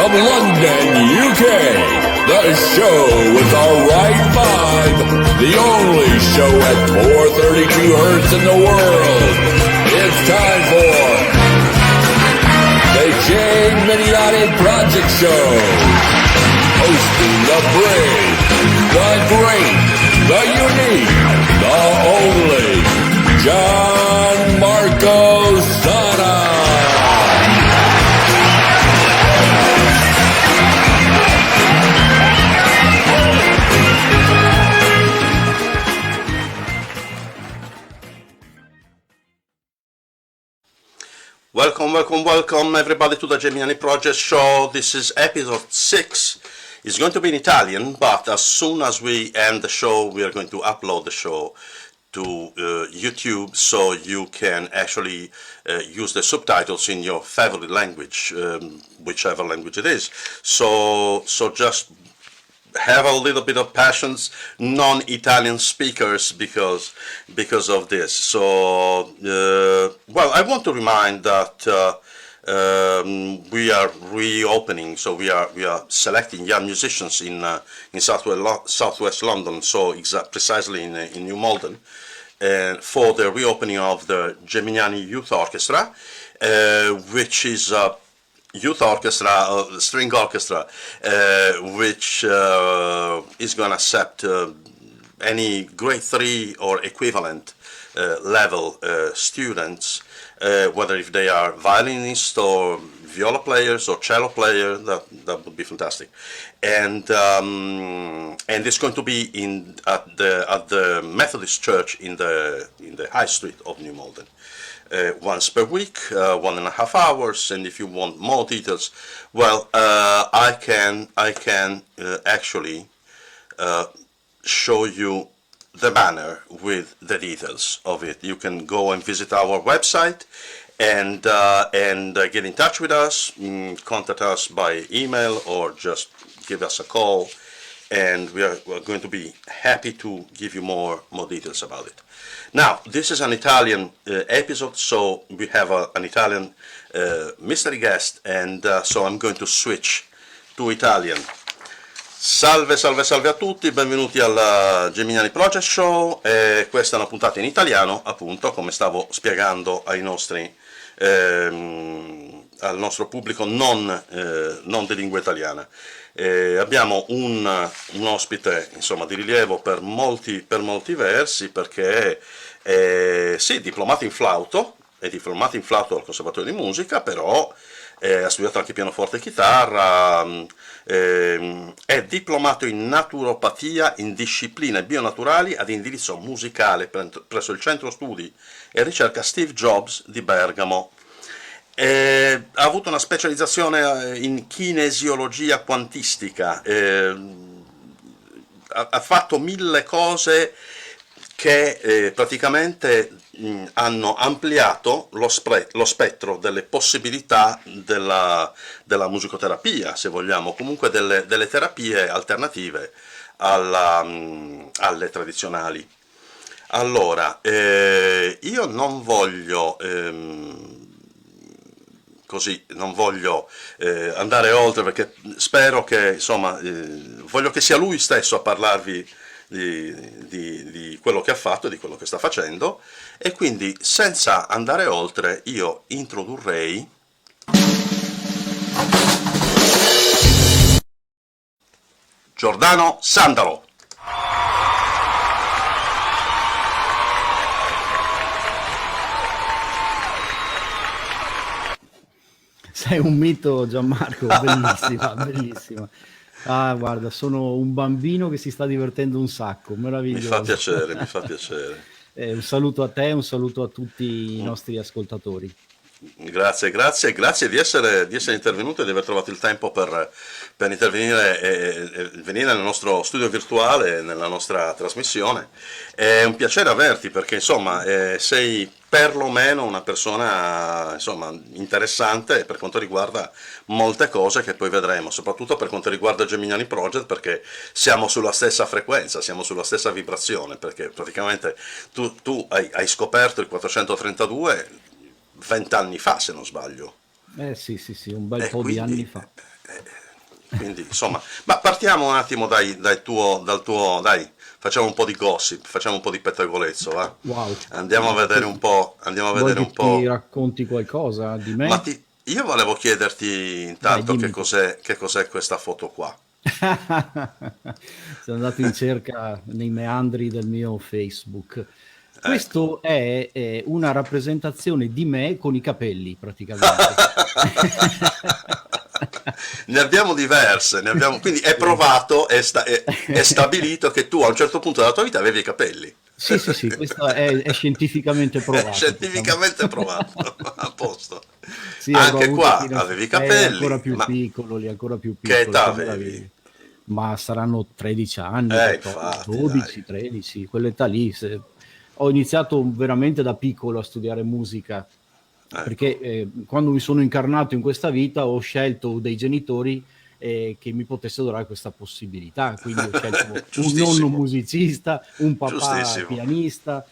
From London, UK, the show with the right vibe, the only show at 432 Hertz in the world. It's time for the Jay Miniati Project Show. Hosting the brave, the great, the unique, the only, John Marco Sana. Welcome everybody to the Gemini Project Show. This is episode 6. It's going to be in Italian, but as soon as we end the show, we are going to upload the show to YouTube, so you can actually use the subtitles in your favorite language, whichever language it is. So just have a little bit of patience, non-Italian speakers, because of this. So well, I want to remind that we are reopening, so we are selecting young musicians in southwest London, so precisely in New Malden, for the reopening of the Geminiani Youth Orchestra, which is youth orchestra, string orchestra, which is going to accept any grade 3 or equivalent level students, whether if they are violinists or viola players or cello players. That would be fantastic. And it's going to be at the Methodist Church in the High Street of New Malden. Once per week, 1.5 hours, and if you want more details, well, I can actually show you the banner with the details of it. You can go and visit our website and get in touch with us, contact us by email, or just give us a call, and we're going to be happy to give you more details about it. Now, this is an Italian episode, so we have an Italian mystery guest, and so I'm going to switch to Italian. Salve a tutti, benvenuti al Geminiani Project Show. Questa è una puntata in italiano, appunto, come stavo spiegando al nostro pubblico non di lingua italiana. Abbiamo un ospite, insomma, di rilievo per molti versi, perché sì, diplomato in flauto, è diplomato in flauto al Conservatorio di Musica, però ha studiato anche pianoforte e chitarra, è diplomato in naturopatia in discipline bionaturali ad indirizzo musicale presso il Centro Studi e Ricerca Steve Jobs di Bergamo. Ha avuto una specializzazione in kinesiologia quantistica, ha fatto 1000 cose che praticamente hanno ampliato lo spettro delle possibilità della musicoterapia, se vogliamo, comunque delle terapie alternative alle tradizionali. Allora, io non voglio andare oltre, perché spero che, insomma, voglio che sia lui stesso a parlarvi di quello che ha fatto e di quello che sta facendo, e quindi, senza andare oltre, io introdurrei Giordano Sandalo. Sei un mito, Gianmarco, bellissima, bellissima. Ah, guarda, sono un bambino che si sta divertendo un sacco, meraviglioso. Mi fa piacere. Un saluto a te, un saluto a tutti i nostri ascoltatori. Grazie di essere intervenuto e di aver trovato il tempo per intervenire e venire nel nostro studio virtuale, nella nostra trasmissione. È un piacere averti, perché, insomma, sei perlomeno una persona, insomma, interessante per quanto riguarda molte cose che poi vedremo, soprattutto per quanto riguarda Geminiani Project, perché siamo sulla stessa frequenza, siamo sulla stessa vibrazione, perché praticamente tu hai scoperto il 432 20 anni fa, se non sbaglio. Sì, un bel po' di anni fa. Quindi, insomma, ma partiamo un attimo dai, facciamo un po' di gossip, facciamo un po' di pettegolezzo, va? Wow. Andiamo a vedere un po', andiamo a Vuoi vedere che un ti po'. racconti qualcosa di Ma me? io volevo chiederti Vai, intanto dimmi tutto. che cos'è questa foto qua. Sono andato in cerca nei meandri del mio Facebook. Ecco. Questo è una rappresentazione di me con i capelli, praticamente. Ne abbiamo diverse, quindi è Sì. provato, è stabilito che tu a un certo punto della tua vita avevi i capelli. Sì, sì, sì, questo è scientificamente È provato, possiamo. scientificamente provato, a posto. Sì, avrò Anche avuto qua fino a avevi i ancora capelli, più ma piccoli, ancora più che piccoli, età che avevi? meraviglia. Ma saranno 13 anni, 14, Infatti, dai. 12, 13, quell'età lì. Ho iniziato veramente da piccolo a studiare musica, Ecco. perché quando mi sono incarnato in questa vita ho scelto dei genitori che mi potessero dare questa possibilità. Quindi ho scelto un nonno Giustissimo, musicista, un papà giustissimo. pianista,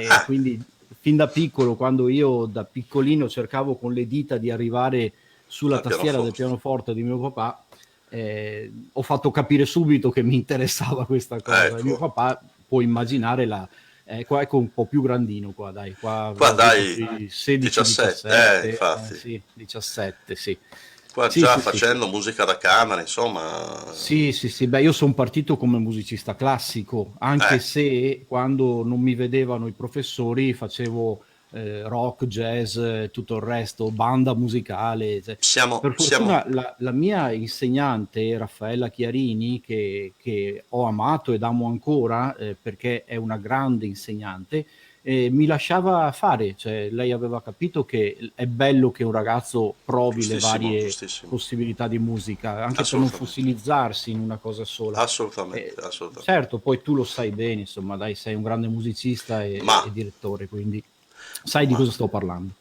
Ah, quindi fin da piccolo, quando io da piccolino cercavo con le dita di arrivare sulla al tastiera del pianoforte. pianoforte di mio papà, ho fatto capire subito che mi interessava questa cosa. E mio Ecco. papà, può immaginare qua ecco un po' più grandino qua, dai, qua Qua avrò avuto dai, sui 16, 17, 17, infatti. sì, 17, sì. Qua Sì, già sì, sì. facendo musica da camera, insomma. Sì, sì, sì, beh, io sono partito come musicista classico, anche Eh, se quando non mi vedevano i professori facevo rock, jazz, tutto il resto, banda musicale. Cioè. siamo, Per siamo, fortuna la mia insegnante, Raffaella Chiarini, che ho amato ed amo ancora perché è una grande insegnante, mi lasciava fare, cioè lei aveva capito che è bello che un ragazzo provi le giustissimo, varie giustissimo. possibilità di musica, anche per non Assolutamente, fossilizzarsi in una cosa sola. assolutamente, assolutamente. Certo, poi tu lo sai bene, insomma, dai, sei un grande musicista Ma, e direttore, quindi sai di ma cosa sto parlando.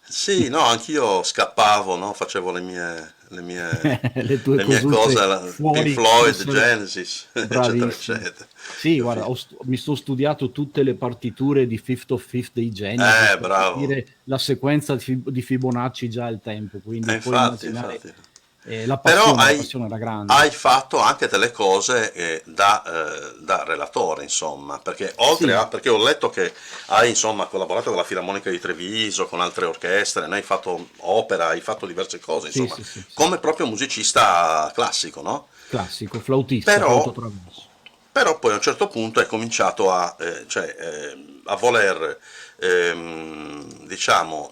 sì, no, anch'io scappavo, no? Facevo Le tue le mie cose, cosette Pink fuori Floyd, verso le. Genesis, eccetera, Bravissimo. eccetera. Sì, guarda, Capito? mi sono studiato tutte le partiture di Fifth of Fifth dei Genesis per Bravo. capire la sequenza di Fibonacci già al tempo, quindi puoi Infatti, immaginare infatti. la Però passione era grande. hai fatto anche delle cose da relatore, insomma, perché Sì, perché ho letto che hai, insomma, collaborato con la Filarmonica di Treviso, con altre orchestre, ne hai fatto opera, hai fatto diverse cose, sì, insomma, sì, sì, sì. come proprio musicista classico, no? Classico, flautista, flauto Però, traverso. però poi a un certo punto hai cominciato a voler, diciamo,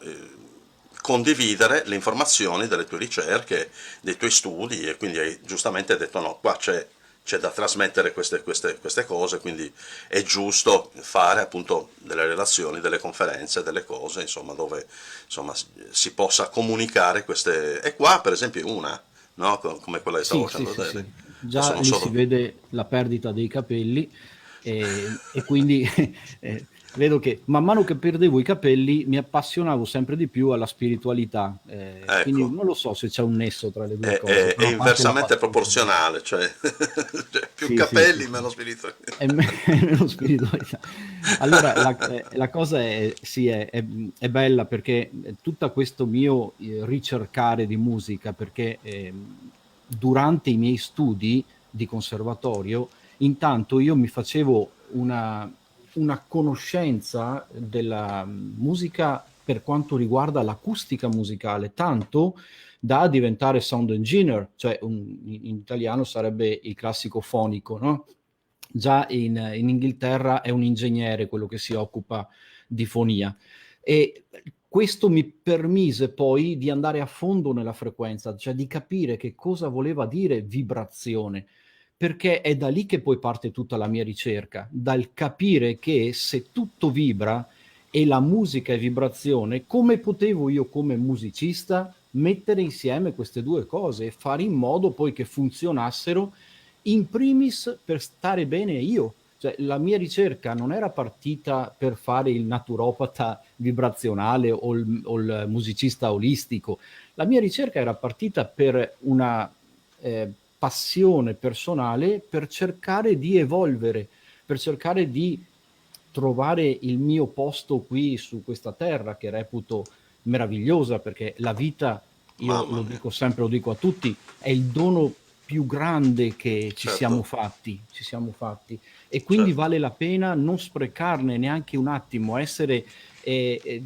condividere le informazioni delle tue ricerche, dei tuoi studi e quindi hai giustamente detto no, qua c'è da trasmettere queste cose, quindi è giusto fare appunto delle relazioni, delle conferenze, delle cose, insomma, dove insomma, si possa comunicare queste. E qua per esempio una, no? Come quella che stavo Sì, sì, facendo sì, vedere. sì. Adesso Già non lì so si vede la perdita dei capelli e quindi vedo che man mano che perdevo i capelli mi appassionavo sempre di più alla spiritualità. Quindi ecco, non lo so se c'è un nesso tra le due cose, è però a parte la inversamente passione. proporzionale, cioè, cioè, più Sì, sì, sì, capelli, sì. meno spiritualità. È meno spiritualità. Allora, la cosa è, sì, è bella perché tutto questo mio ricercare di musica, perché durante i miei studi di conservatorio, intanto io mi facevo una conoscenza della musica per quanto riguarda l'acustica musicale, tanto da diventare sound engineer, cioè in italiano sarebbe il classico fonico, no? Già in Inghilterra è un ingegnere quello che si occupa di fonia. E questo mi permise poi di andare a fondo nella frequenza, cioè di capire che cosa voleva dire vibrazione, perché è da lì che poi parte tutta la mia ricerca, dal capire che se tutto vibra e la musica è vibrazione, come potevo io come musicista mettere insieme queste due cose e fare in modo poi che funzionassero in primis per stare bene io. Cioè, la mia ricerca non era partita per fare il naturopata vibrazionale o il musicista olistico. La mia ricerca era partita per una passione personale per cercare di evolvere, per cercare di trovare il mio posto qui su questa terra che reputo meravigliosa perché la vita, io Mamma lo mia. dico sempre, lo dico a tutti, è il dono più grande che ci siamo fatti, e quindi vale la pena non sprecarne neanche un attimo, essere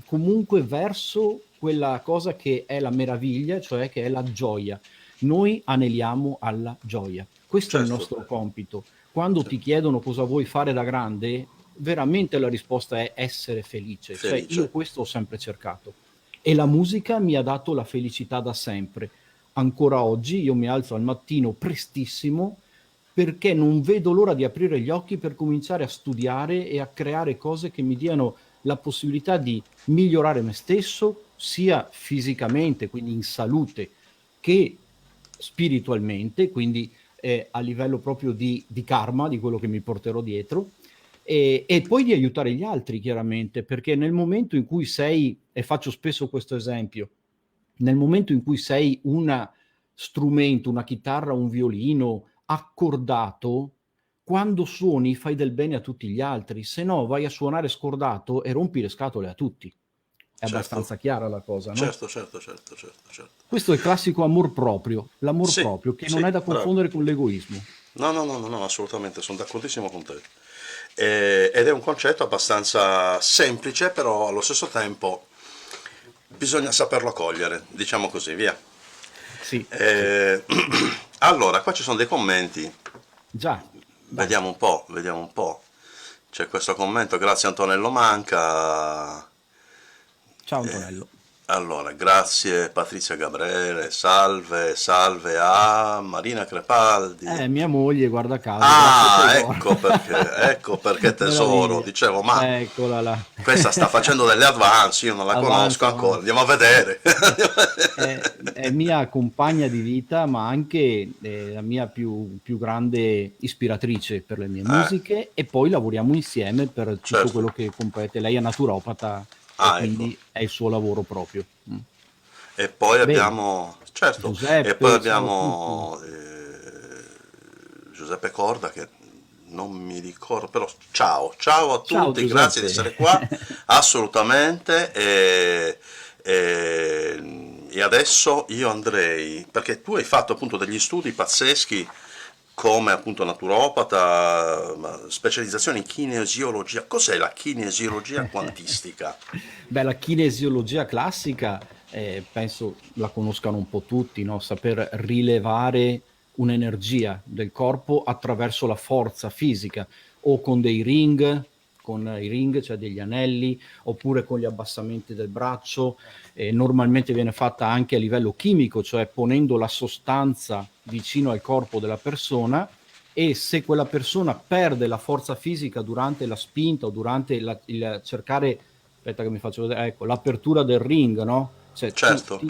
comunque verso quella cosa che è la meraviglia, cioè che è la gioia. Noi aneliamo alla gioia, questo è il nostro compito. Quando ti chiedono cosa vuoi fare da grande, veramente la risposta è essere felice. Cioè, io questo ho sempre cercato, e la musica mi ha dato la felicità da sempre. Ancora oggi io mi alzo al mattino prestissimo perché non vedo l'ora di aprire gli occhi per cominciare a studiare e a creare cose che mi diano la possibilità di migliorare me stesso, sia fisicamente, quindi in salute, che spiritualmente, quindi a livello proprio di karma, di quello che mi porterò dietro, e poi di aiutare gli altri, chiaramente, perché nel momento in cui sei, e faccio spesso questo esempio, nel momento in cui sei un strumento, una chitarra, un violino accordato, quando suoni fai del bene a tutti gli altri, se no vai a suonare scordato e rompi le scatole a tutti. È abbastanza chiara la cosa, no? Certo. Questo è il classico amor proprio, l'amor proprio, che non è da confondere con l'egoismo. No, assolutamente, sono d'accordissimo con te. Ed è un concetto abbastanza semplice, però allo stesso tempo bisogna saperlo cogliere, diciamo così, via. Sì. Allora, qua ci sono dei commenti. Già. Vediamo un po'. C'è questo commento, grazie Antonello Manca. Ciao Antonello. Allora, grazie Patrizia Gabriele, salve a Marina Crepaldi. Mia moglie, guarda caso. Ecco perché tesoro, dicevo, ma eccola là. Questa sta facendo delle advance, io non la conosco ancora, andiamo a vedere. È mia compagna di vita, ma anche la mia più grande ispiratrice per le mie musiche, e poi lavoriamo insieme per tutto quello che compete. Lei è naturopata, e quindi è il suo lavoro proprio. E poi abbiamo Giuseppe, Giuseppe Corda, che non mi ricordo, però ciao a tutti, Giuseppe. grazie di essere qua, assolutamente. E adesso io andrei, perché tu hai fatto appunto degli studi pazzeschi come appunto naturopata, specializzazione in kinesiologia. Cos'è la kinesiologia quantistica? Beh, la kinesiologia classica, penso la conoscano un po' tutti, no? Saper rilevare un'energia del corpo attraverso la forza fisica, o con dei ring, cioè degli anelli, oppure con gli abbassamenti del braccio. Normalmente viene fatta anche a livello chimico, cioè ponendo la sostanza vicino al corpo della persona, e se quella persona perde la forza fisica durante la spinta o durante il cercare, aspetta che mi faccio vedere, ecco, l'apertura del ring, no? Cioè, Certo.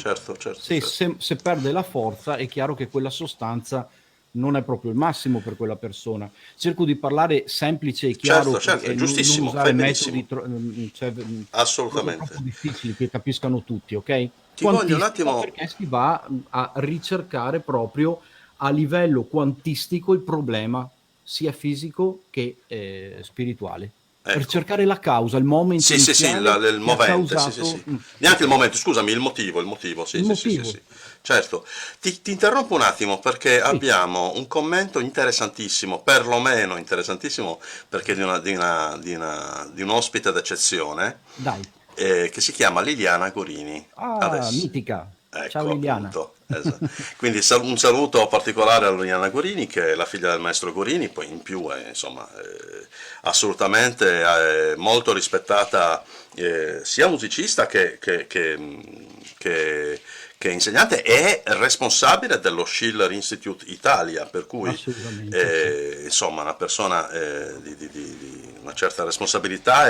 Se perde la forza, è chiaro che quella sostanza non è proprio il massimo per quella persona. Cerco di parlare semplice e chiaro, certo, giustissimo, non usare fai metodi assolutamente troppo difficili che capiscano tutti, ok? Ti voglio un attimo, perché si va a ricercare proprio a livello quantistico il problema, sia fisico che spirituale. ecco, Per cercare la causa, il momento iniziale il movente, causato... neanche il momento, scusami, il motivo, sì. Certo, ti interrompo un attimo perché abbiamo un commento interessantissimo, perlomeno interessantissimo, perché di un ospite d'eccezione, Dai. Che si chiama Liliana Gorini. Mitica. Ecco, Ciao Liliana. Appunto, esatto. Quindi un saluto particolare a Liliana Gorini, che è la figlia del maestro Gorini, poi in più è insomma assolutamente molto rispettata, sia musicista che insegnante, e responsabile dello Schiller Institute Italia, per cui insomma una persona di una certa responsabilità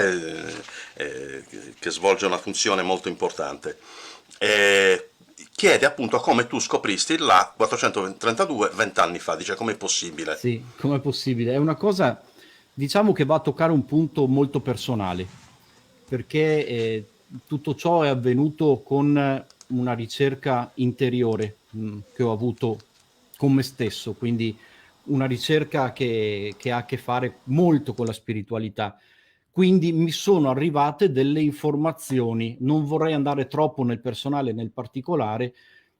che svolge una funzione molto importante. Chiede appunto come tu scopristi la 432 20 anni fa, dice com'è possibile. Sì, com'è possibile? È una cosa, diciamo, che va a toccare un punto molto personale, perché tutto ciò è avvenuto con una ricerca interiore che ho avuto con me stesso, quindi una ricerca che ha a che fare molto con la spiritualità. Quindi mi sono arrivate delle informazioni, non vorrei andare troppo nel personale, nel particolare,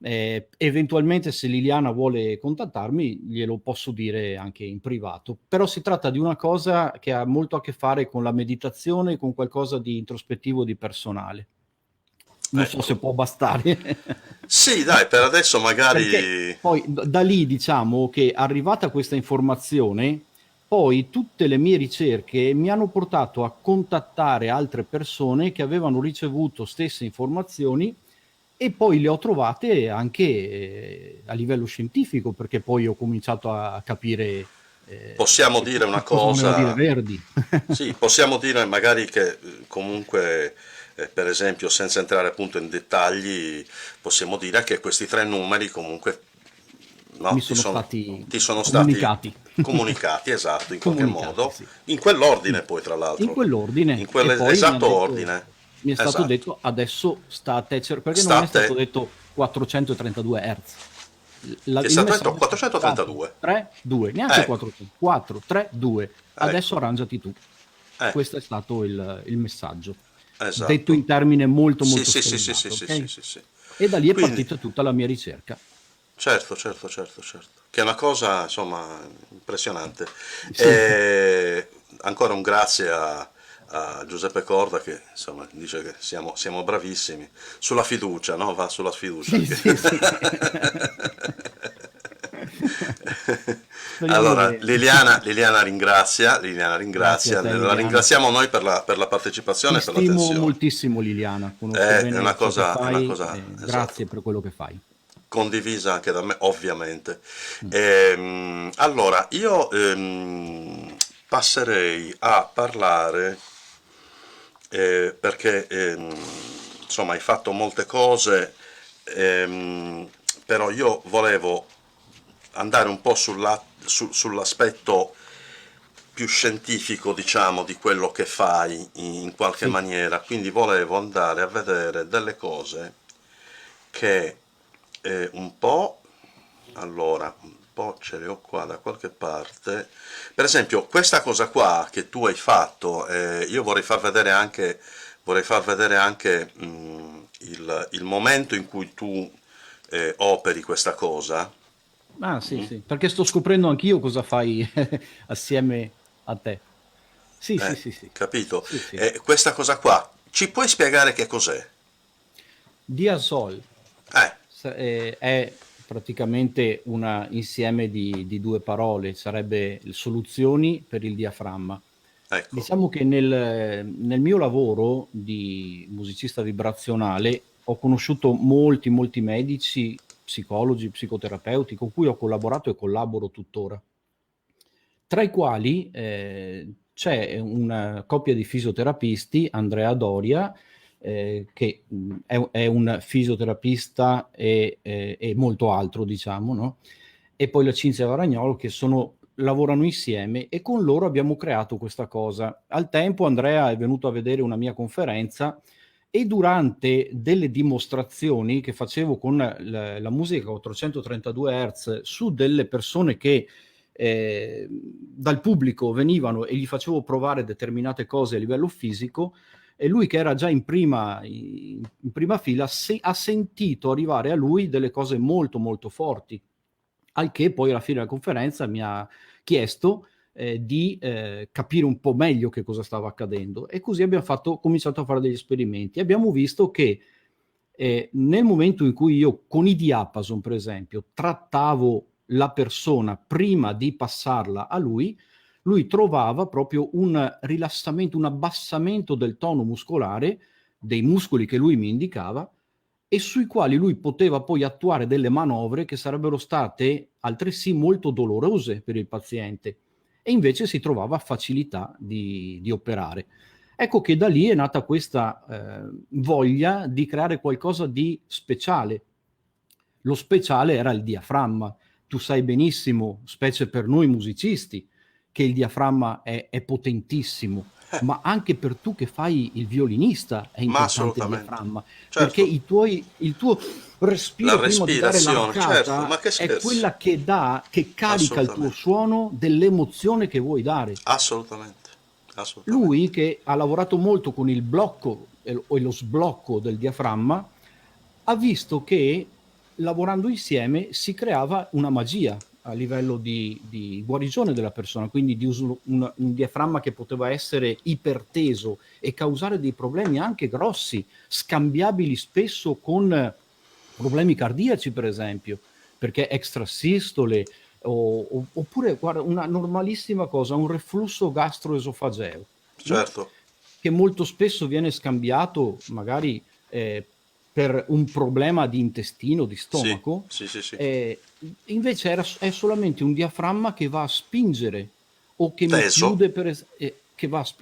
Eventualmente se Liliana vuole contattarmi glielo posso dire anche in privato, però si tratta di una cosa che ha molto a che fare con la meditazione, con qualcosa di introspettivo, di personale. Non so se Ecco. può bastare. Sì, dai, per adesso Perché magari... poi da lì diciamo che arrivata questa informazione, poi tutte le mie ricerche mi hanno portato a contattare altre persone che avevano ricevuto stesse informazioni e poi le ho trovate anche a livello scientifico, perché poi ho cominciato a capire Possiamo dire una che cosa voleva dire cosa, Verdi. sì, possiamo dire magari che comunque, per esempio, senza entrare appunto in dettagli, possiamo dire che questi tre numeri comunque, Mi no, sono stati ti sono stati comunicati. comunicati, esatto, in qualche Comunicati, modo, sì. in quell'ordine Sì. poi tra In l'altro, in quell'ordine, e poi quell'esatto ordine, mi è stato esatto, detto adesso sta a te, perché non è stato state, detto 432 Hz. che è Il stato detto messaggio è stato 432, 3, 2, neanche ecco, 400, 4, 3, 2. Adesso ecco, arrangiati tu. ecco, Questo è stato il messaggio, detto in esatto. termine molto Sì, molto sì, sì, sì, sì, stringато, sì, sì, ok? sì, sì. E da lì è Quindi, partita tutta la mia ricerca. certo, certo, certo, certo. Che è una cosa, insomma, impressionante. Sì, E ancora un grazie a Giuseppe Corda che, insomma, dice che siamo bravissimi. Sulla fiducia, no? Va sulla fiducia sì, anche. sì, sì. Speriamo Allora, bene. Liliana Grazie a ringrazia, te, la Liliana. ringraziamo noi per la Ti partecipazione e per stimo l'attenzione. moltissimo, Liliana. Conosco bene ciò che È una fai. cosa, Grazie esatto, per quello che fai. condivisa anche da me, ovviamente. Mm. Allora, io passerei a parlare perché insomma hai fatto molte cose, però io volevo andare un po' sull'aspetto più scientifico, diciamo, di quello che fai in qualche Sì, maniera, quindi volevo andare a vedere delle cose che un po', allora, un po' ce le ho qua da qualche parte. Per esempio, questa cosa qua che tu hai fatto, io vorrei far vedere anche il momento in cui tu operi questa cosa. ah, sì, Mm? sì, perché sto scoprendo anch'io cosa fai assieme a te. Sì, sì, sì, sì, Capito? sì, sì. Questa cosa qua, ci puoi spiegare che cos'è? Diasol Eh, è praticamente un insieme di due parole, sarebbe soluzioni per il diaframma. ecco. Diciamo che nel mio lavoro di musicista vibrazionale ho conosciuto molti, molti medici, psicologi, psicoterapeuti con cui ho collaborato e collaboro tuttora, tra i quali c'è una coppia di fisioterapisti, Andrea Doria, che è un fisioterapista e molto altro, diciamo, no? E poi la Cinzia Varagnolo, che lavorano insieme e con loro abbiamo creato questa cosa. Al tempo Andrea è venuto a vedere una mia conferenza e durante delle dimostrazioni che facevo con la musica a 832 Hz su delle persone che dal pubblico venivano e gli facevo provare determinate cose a livello fisico, e lui che era già in prima fila ha sentito arrivare a lui delle cose molto molto forti, al che poi alla fine della conferenza mi ha chiesto di capire un po' meglio che cosa stava accadendo, e così abbiamo cominciato a fare degli esperimenti. Abbiamo visto che nel momento in cui io con i diapason, per esempio, trattavo la persona prima di passarla a lui trovava proprio un rilassamento, un abbassamento del tono muscolare, dei muscoli che lui mi indicava, e sui quali lui poteva poi attuare delle manovre che sarebbero state altresì molto dolorose per il paziente, e invece si trovava facilità di operare. Ecco che da lì è nata questa voglia di creare qualcosa di speciale. Lo speciale era il diaframma. Tu sai benissimo, specie per noi musicisti, che il diaframma è potentissimo, ma anche per tu che fai il violinista è Ma importante il assolutamente. diaframma, perché Certo, il tuo la respiro prima di dare respirazione, certo, ma l'arcata che è scherzi. quella che carica il tuo Assolutamente, suono dell'emozione che vuoi dare. assolutamente, assolutamente. Lui che ha lavorato molto con il blocco o lo sblocco del diaframma ha visto che lavorando insieme si creava una magia a livello di guarigione della persona, quindi di un diaframma che poteva essere iperteso e causare dei problemi anche grossi, scambiabili spesso con problemi cardiaci, per esempio, perché extrasistole oppure guarda, una normalissima cosa, un reflusso gastroesofageo, no? Certo, Che molto spesso viene scambiato magari per un problema di intestino, di sì, stomaco, sì, sì, sì. invece è solamente un diaframma che va a spingere o che mi Teso? chiude,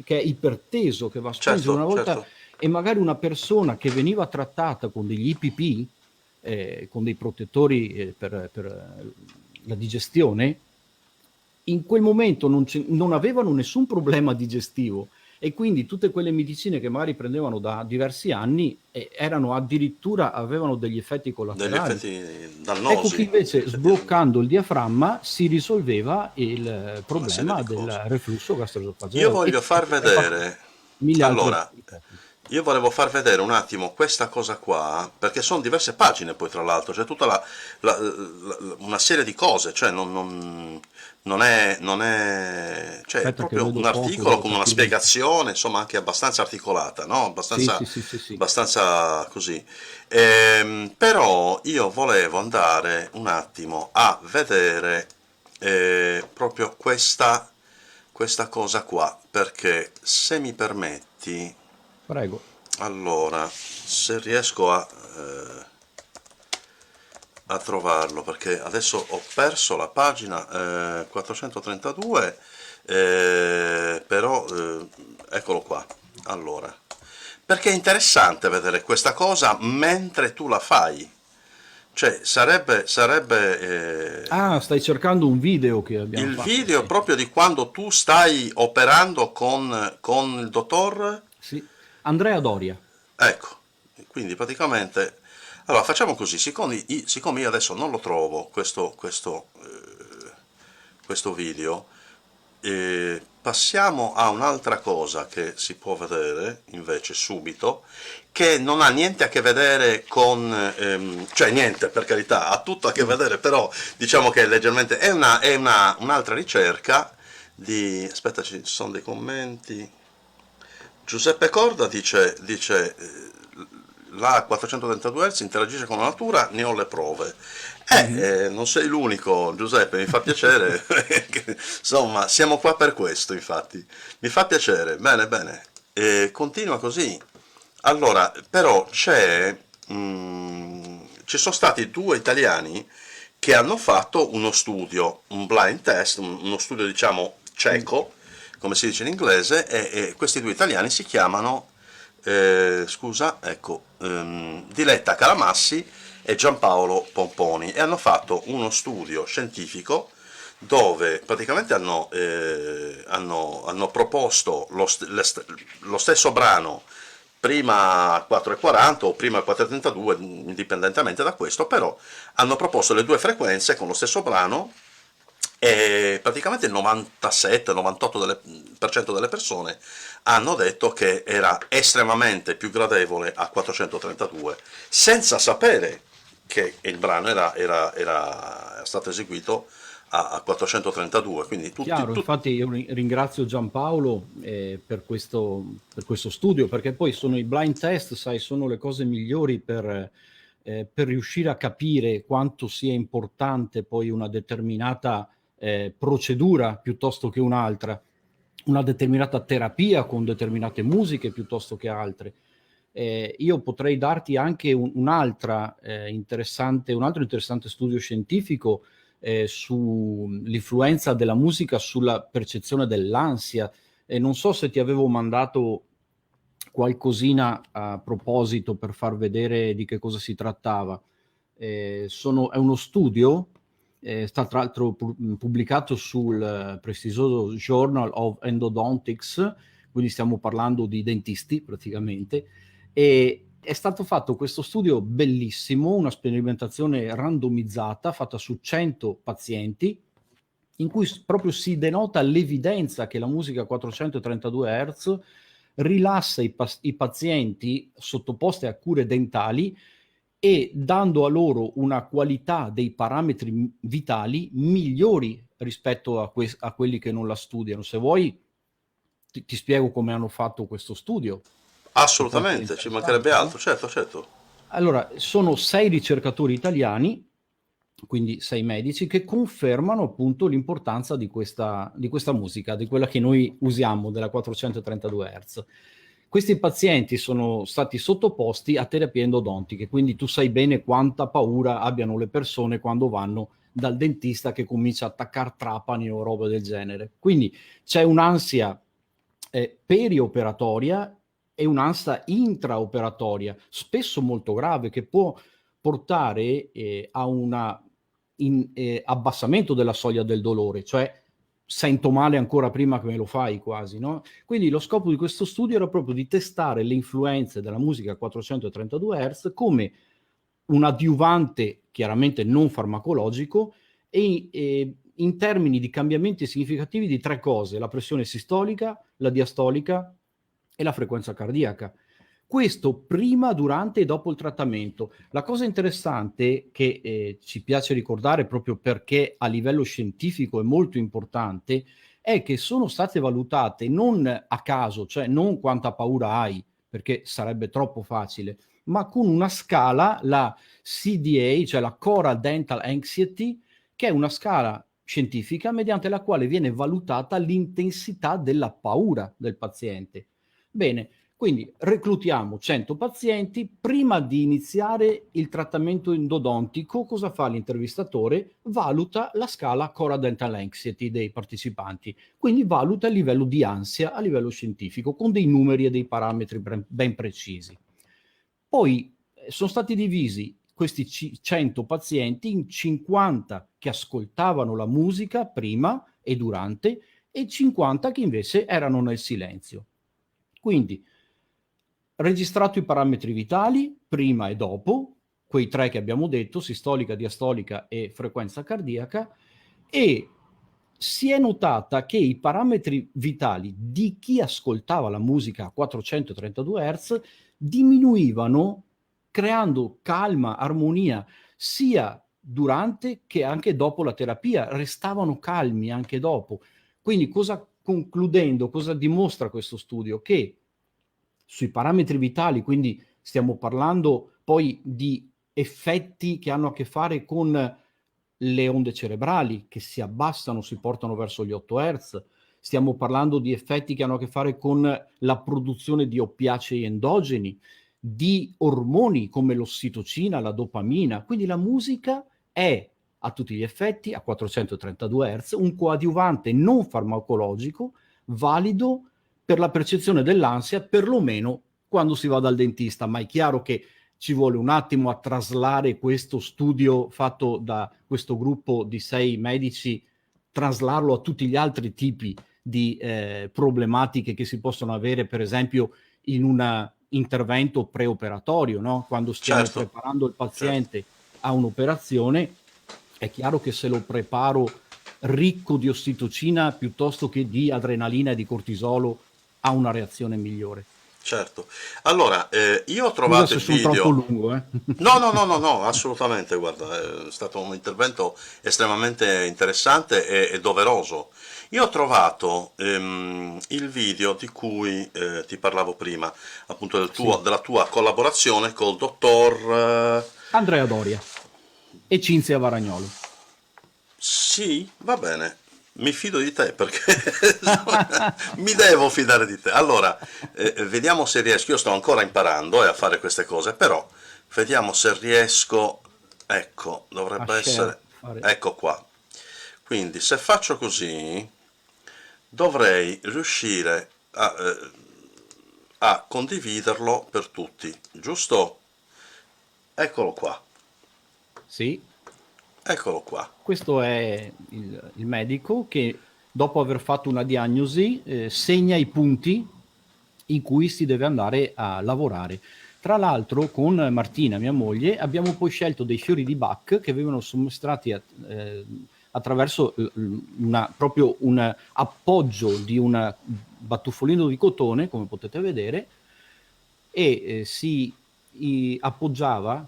che è iperteso, che va a spingere una Certo, volta, certo. e magari una persona che veniva trattata con degli IPP, con dei protettori per la digestione, in quel momento non avevano nessun problema digestivo, e quindi tutte quelle medicine che magari prendevano da diversi anni erano addirittura, avevano degli effetti Degli collaterali. effetti Ecco che dannosi, degli invece effetti dannosi. sbloccando il diaframma si risolveva il Una serie problema di del cose. reflusso Io gastroesofageo voglio far e fatto vedere, mille altre allora, tecniche. io volevo far vedere un attimo questa cosa qua, perché sono diverse pagine poi tra l'altro, c'è tutta una serie di cose, cioè cioè è Aspetta che proprio un vedo poco, articolo devo con una capire. spiegazione, insomma anche abbastanza articolata, no? Sì, Abbastanza, sì, sì, sì, sì. abbastanza così. Però io volevo andare un attimo a vedere proprio questa cosa qua, perché se mi permetti, Prego. allora, se riesco a trovarlo, perché adesso ho perso la pagina 432, però eccolo qua. Allora, perché è interessante vedere questa cosa mentre tu la fai. Cioè, sarebbe Ah, stai cercando un video che abbiamo il fatto, video sì. proprio di quando tu stai operando con il dottor. Sì. Andrea Doria. Ecco, quindi praticamente. Allora, facciamo così, siccome io adesso non lo trovo, questo video, passiamo a un'altra cosa che si può vedere invece subito, che non ha niente a che vedere cioè niente per carità, ha tutto a che Mm. vedere, però diciamo che è leggermente, un'altra ricerca aspetta, ci sono dei commenti. Giuseppe Corda dice la 432 Hz interagisce con la natura, ne ho le prove. Mhm. Non sei l'unico, Giuseppe, mi fa piacere. Insomma, siamo qua per questo, infatti. Mi fa piacere, bene, bene. Continua così. Allora, però ci sono stati due italiani che hanno fatto uno studio, un blind test, uno studio diciamo Mm. cieco, come si dice in inglese, e questi due italiani si chiamano, ecco, Diletta Calamassi e Giampaolo Pomponi, e hanno fatto uno studio scientifico dove praticamente hanno proposto lo stesso brano prima a 4,40 o prima a 4,32, indipendentemente da questo, però hanno proposto le due frequenze con lo stesso brano, e praticamente il 97-98% delle persone hanno detto che era estremamente più gradevole a 432, senza sapere che il brano era stato eseguito a 432, quindi Chiaro, infatti io ringrazio Giampaolo per questo studio, perché poi sono i blind test, sai, sono le cose migliori per riuscire a capire quanto sia importante poi una determinata procedura piuttosto che un'altra, una determinata terapia con determinate musiche piuttosto che altre. Io potrei darti anche un altro interessante studio scientifico sull'influenza della musica sulla percezione dell'ansia. E non so se ti avevo mandato qualcosina a proposito per far vedere di che cosa si trattava. È uno studio, sta tra l'altro pubblicato sul prestigioso Journal of Endodontics, quindi stiamo parlando di dentisti praticamente, e è stato fatto questo studio bellissimo, una sperimentazione randomizzata fatta su 100 pazienti, in cui proprio si denota l'evidenza che la musica a 432 Hz rilassa i pazienti sottoposti a cure dentali e dando a loro una qualità dei parametri vitali migliori rispetto a quelli che non la studiano. Se vuoi ti spiego come hanno fatto questo studio, che può essere Assolutamente, ci mancherebbe interessante, no? altro, certo, certo. Allora, sono 6 ricercatori italiani, quindi 6 medici, che confermano appunto l'importanza di questa musica, di quella che noi usiamo, della 432 Hz. Questi pazienti sono stati sottoposti a terapie endodontiche, quindi tu sai bene quanta paura abbiano le persone quando vanno dal dentista che comincia a attaccare trapani o roba del genere. Quindi c'è un'ansia perioperatoria e un'ansia intraoperatoria, spesso molto grave, che può portare a un abbassamento della soglia del dolore, cioè sento male ancora prima che me lo fai quasi, no? Quindi lo scopo di questo studio era proprio di testare le influenze della musica a 432 Hz come un adiuvante chiaramente non farmacologico e in termini di cambiamenti significativi di 3 cose: la pressione sistolica, la diastolica e la frequenza cardiaca. Questo prima, durante e dopo il trattamento. La cosa interessante che ci piace ricordare, proprio perché a livello scientifico è molto importante, è che sono state valutate non a caso, cioè non quanta paura hai, perché sarebbe troppo facile, ma con una scala, la CDA, cioè la Cora Dental Anxiety, che è una scala scientifica mediante la quale viene valutata l'intensità della paura del paziente. Bene, quindi reclutiamo 100 pazienti. Prima di iniziare il trattamento endodontico, cosa fa l'intervistatore? Valuta la scala Cora Dental Anxiety dei partecipanti, quindi valuta il livello di ansia a livello scientifico con dei numeri e dei parametri ben precisi. Poi sono stati divisi questi 100 pazienti in 50 che ascoltavano la musica prima e durante e 50 che invece erano nel silenzio. Quindi registrato i parametri vitali prima e dopo, quei 3 che abbiamo detto, sistolica, diastolica e frequenza cardiaca, e si è notata che i parametri vitali di chi ascoltava la musica a 432 Hz diminuivano, creando calma, armonia, sia durante che anche dopo la terapia, restavano calmi anche dopo. Quindi concludendo, cosa dimostra questo studio? Che sui parametri vitali, quindi stiamo parlando poi di effetti che hanno a che fare con le onde cerebrali che si abbassano, si portano verso gli 8 Hz, stiamo parlando di effetti che hanno a che fare con la produzione di oppiacei endogeni, di ormoni come l'ossitocina, la dopamina. Quindi la musica è a tutti gli effetti a 432 Hz un coadiuvante non farmacologico valido per la percezione dell'ansia, perlomeno quando si va dal dentista, ma è chiaro che ci vuole un attimo a traslare questo studio fatto da questo gruppo di 6 medici, traslarlo a tutti gli altri tipi di problematiche che si possono avere, per esempio in un intervento preoperatorio, no? Quando stiamo Certo, preparando il certo. paziente a un'operazione, è chiaro che se lo preparo ricco di ossitocina piuttosto che di adrenalina e di cortisolo ha una reazione migliore. Certo. Allora, io ho Scusa trovato se il sono troppo video. lungo, eh? No, no, no, no, no, assolutamente, guarda, è stato un intervento estremamente interessante e doveroso. Io ho trovato il video di cui ti parlavo prima, appunto Sì, della tua collaborazione col dottor... Andrea Doria e Cinzia Varagnolo. Sì, va bene, mi fido di te perché mi devo fidare di te. Allora, vediamo se riesco. Io sto ancora imparando a fare queste cose, però vediamo se riesco. Ecco, A dovrebbe share, essere. fare. Ecco qua. Quindi, se faccio così, dovrei riuscire a condividerlo per tutti, giusto? Eccolo qua, Sì, eccolo qua. questo è il medico che dopo aver fatto una diagnosi segna i punti in cui si deve andare a lavorare. Tra l'altro con Martina, mia moglie, abbiamo poi scelto dei fiori di Bach che venivano somministrati attraverso proprio un appoggio di un batuffolino di cotone, come potete vedere, e si appoggiava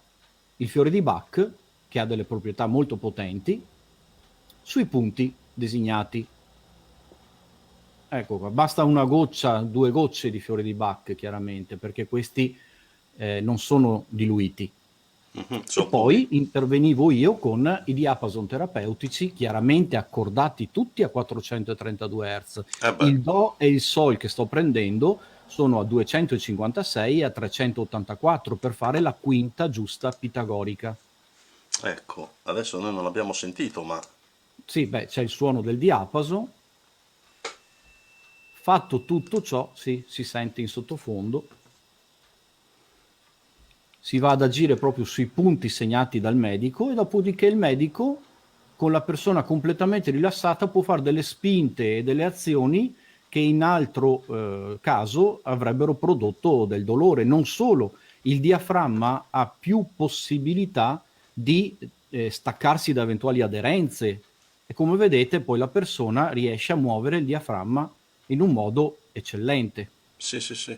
il fiore di Bach, che ha delle proprietà molto potenti, sui punti designati. Ecco qua, basta una goccia, 2 gocce di fiore di Bach, chiaramente, perché questi non sono diluiti. E Sono puri. poi intervenivo io con i diapason terapeutici, chiaramente accordati tutti a 432 Hz. Eh beh, Il Do e il Sol che sto prendendo sono a 256 e a 384 per fare la quinta giusta pitagorica. ecco, adesso noi non l'abbiamo sentito, ma Sì, beh, c'è il suono del diapason. Fatto tutto ciò, sì, si sente in sottofondo. Si va ad agire proprio sui punti segnati dal medico e dopodiché il medico, con la persona completamente rilassata, può fare delle spinte e delle azioni che in altro caso avrebbero prodotto del dolore. Non solo, il diaframma ha più possibilità di staccarsi da eventuali aderenze e come vedete poi la persona riesce a muovere il diaframma in un modo eccellente. sì, sì, sì.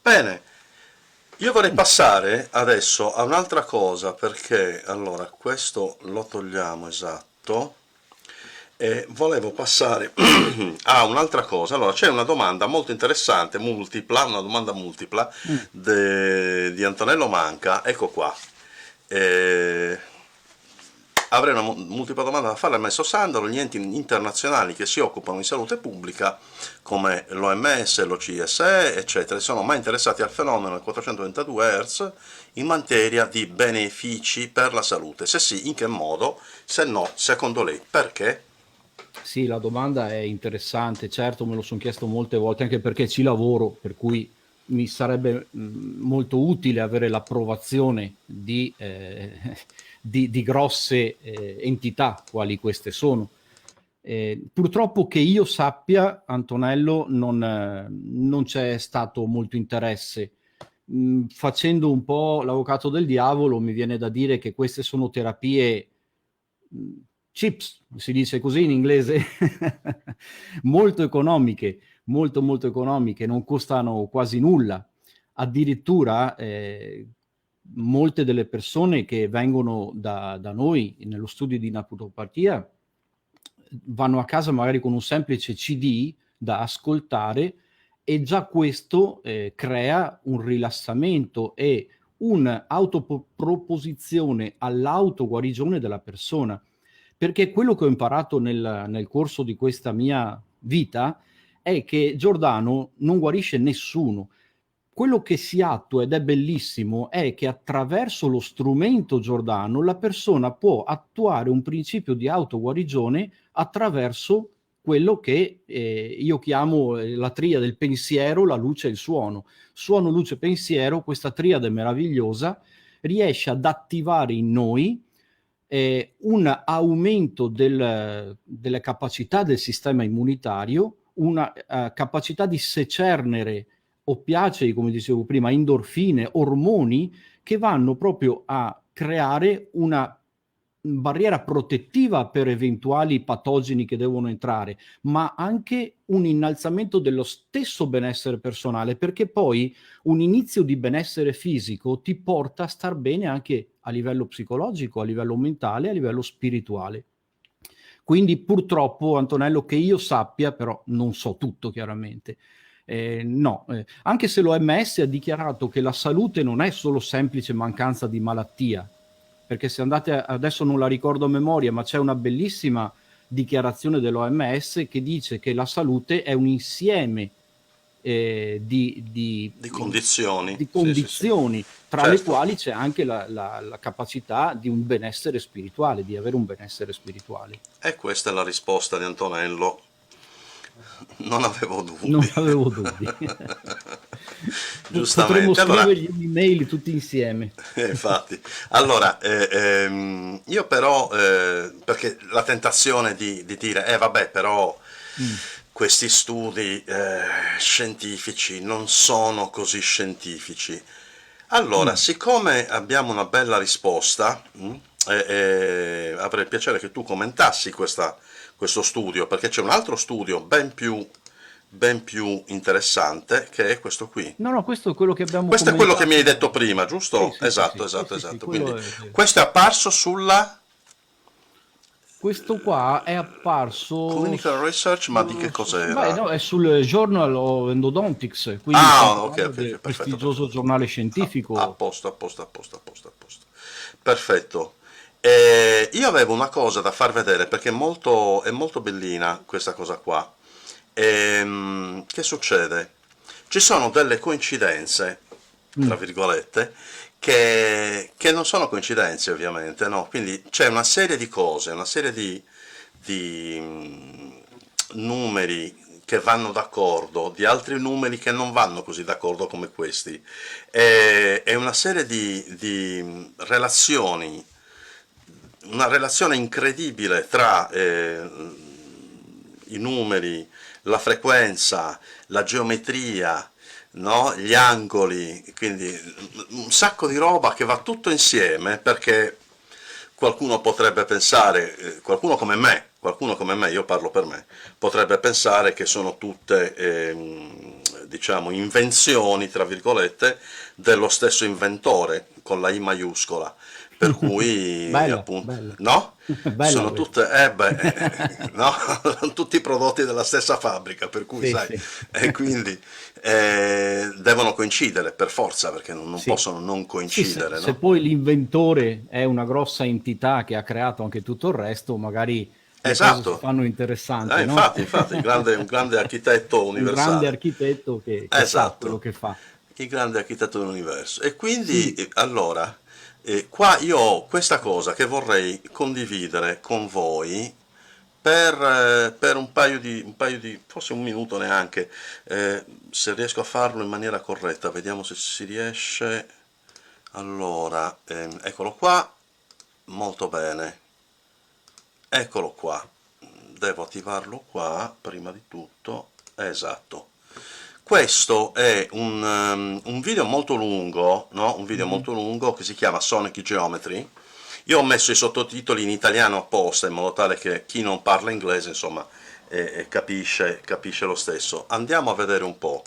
Bene, io vorrei passare adesso a un'altra cosa perché allora questo lo togliamo, esatto, e volevo passare a un'altra cosa. Allora c'è una domanda molto interessante, multipla, una domanda multipla Mm. di Antonello Manca, ecco qua. Eh, Avrei una multipla domanda da fare al maestro Sandalo. Gli enti internazionali che si occupano di salute pubblica come l'OMS, l'OCSE, eccetera, sono mai interessati al fenomeno del 422 Hz in materia di benefici per la salute? Se sì, in che modo? Se no, secondo lei, perché? Sì, la domanda è interessante, certo me lo sono chiesto molte volte anche perché ci lavoro, per cui mi sarebbe molto utile avere l'approvazione di grosse entità quali queste sono. Purtroppo che io sappia, Antonello, non c'è stato molto interesse. Facendo un po' l'avvocato del diavolo, mi viene da dire che queste sono terapie mh, chips, si dice così in inglese, molto economiche, molto molto economiche, non costano quasi nulla. Addirittura molte delle persone che vengono da noi nello studio di naturopatia vanno a casa magari con un semplice CD da ascoltare e già questo crea un rilassamento e un'autoproposizione all'autoguarigione della persona. Perché quello che ho imparato nel corso di questa mia vita è che Giordano non guarisce nessuno. Quello che si attua, ed è bellissimo, è che attraverso lo strumento Giordano la persona può attuare un principio di autoguarigione attraverso quello che io chiamo la triade del pensiero, la luce e il suono. Suono, luce, pensiero, questa triade meravigliosa riesce ad attivare in noi un aumento delle capacità del sistema immunitario, una capacità di secernere oppiacei, come dicevo prima, endorfine, ormoni che vanno proprio a creare una barriera protettiva per eventuali patogeni che devono entrare, ma anche un innalzamento dello stesso benessere personale, perché poi un inizio di benessere fisico ti porta a star bene anche a livello psicologico, a livello mentale, a livello spirituale. Quindi purtroppo, Antonello, che io sappia, però non so tutto chiaramente, no, anche se l'OMS ha dichiarato che la salute non è solo semplice mancanza di malattia, perché se andate, adesso non la ricordo a memoria, ma c'è una bellissima dichiarazione dell'OMS che dice che la salute è un insieme Di condizioni? di Sì, sì, sì. condizioni, tra le Certo. quali c'è anche la capacità di un benessere spirituale, di avere un benessere spirituale. E questa è la risposta di Antonello. Non avevo Non dubbi. avevo dubbi. Potremmo Giustamente. Allora, scrivergli un'email tutti insieme. infatti, allora, io però, perché la tentazione di dire, vabbè, però Mm. questi studi scientifici non sono così scientifici. Allora, Mm. siccome abbiamo una bella risposta, avrei piacere che tu commentassi questo studio, perché c'è un altro studio ben più ben più interessante, che è questo qui. No, no, questo è quello che abbiamo Questo è quello che mi hai commentato. detto prima, Sì, giusto? sì, sì, Esatto, sì, sì, esatto, sì, sì, esatto. quello Quindi è vero. questo è apparso sulla Questo qua è apparso Clinical Research, ma di che beh, cos'era? no, è sul Journal of Endodontics, quindi stiamo Ah, ok, parlando ok, ok, del perfetto, prestigioso perfetto. giornale A scientifico. posto, a posto, a posto, a posto, a posto. Perfetto. Io avevo una cosa da far vedere perché è molto bellina questa cosa qua. Che succede? Ci sono delle coincidenze, tra Mm. virgolette, che non sono coincidenze ovviamente, no? Quindi c'è una serie di cose, una serie di numeri che vanno d'accordo, di altri numeri che non vanno così d'accordo come questi, e una serie di relazioni, una relazione incredibile tra i numeri, la frequenza, la geometria, no? Gli angoli, quindi un sacco di roba che va tutto insieme perché qualcuno potrebbe pensare, qualcuno come me, io parlo per me, potrebbe pensare che sono tutte, diciamo, invenzioni, tra virgolette, dello stesso inventore, con la I maiuscola, per cui, Bella, appunto, bella, no? bella Sono questa. tutte, no? Sono tutti prodotti della stessa fabbrica, per cui, Sì, sai, sì, e quindi devono coincidere per forza, perché non sì. possono non Sì, coincidere, se no? poi l'inventore è una grossa entità che ha creato anche tutto il resto, magari le cose si Esatto. fanno interessanti, no? Infatti, un grande architetto Un grande universale. architetto che sa quello Esatto, che fa. il grande architetto dell'universo. E quindi, Sì, allora, qua io ho questa cosa che vorrei condividere con voi per un paio di, forse un minuto neanche, se riesco a farlo in maniera corretta, vediamo se si riesce. Allora, eccolo qua, molto bene, eccolo qua, devo attivarlo qua prima di tutto, esatto. Questo è un video molto lungo, no? Un video mhm. molto lungo che si chiama Sonic Geometry. Io ho messo i sottotitoli in italiano apposta in modo tale che chi non parla inglese, insomma, capisce lo stesso. Andiamo a vedere un po'.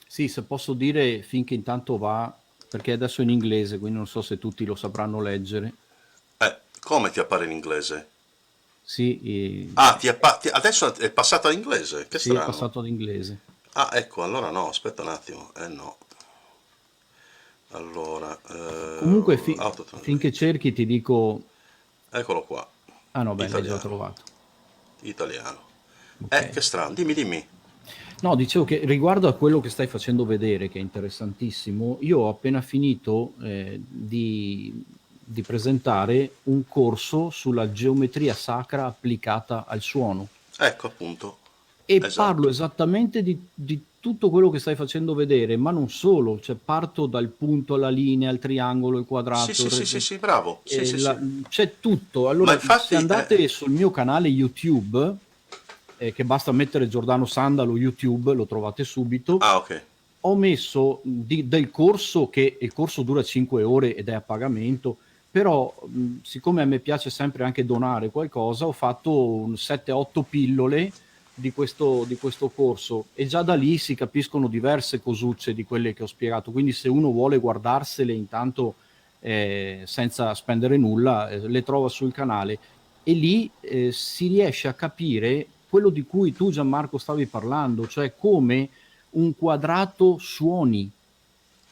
Sì, se posso dire finché intanto va, perché adesso è in inglese, quindi non so se tutti lo sapranno leggere. Come ti appare in inglese? Sì, Ah, adesso è passato all'inglese, che sì, è strano. passato ad inglese. Ah, ecco, allora no, aspetta un attimo. No. Allora, Comunque, finché autotranslate. cerchi ti dico... Eccolo qua. Ah no, beh, l'hai già Italiano. trovato. Italiano. Ok. Che strano, dimmi, dimmi. No, dicevo che riguardo a quello che stai facendo vedere, che è interessantissimo, io ho appena finito di presentare un corso sulla geometria sacra applicata al suono Ecco appunto. e parlo Esatto. esattamente di tutto quello che stai facendo vedere, ma non solo, cioè parto dal punto alla linea, al triangolo, il Sì, quadrato, sì, sì, sì, sì, bravo. Sì, sì, sì. c'è tutto. Ma Allora, se infatti, andate sul mio canale YouTube, che basta mettere Giordano Sandalo YouTube, lo trovate subito. ah, ok. Ho messo del corso, che il corso dura 5 ore ed è a pagamento, però siccome a me piace sempre anche donare qualcosa, ho fatto un 7-8 pillole di questo corso e già da lì si capiscono diverse cosucce di quelle che ho spiegato, quindi se uno vuole guardarsele intanto senza spendere nulla, le trova sul canale e lì si riesce a capire quello di cui tu Gianmarco stavi parlando, cioè come un quadrato suoni, il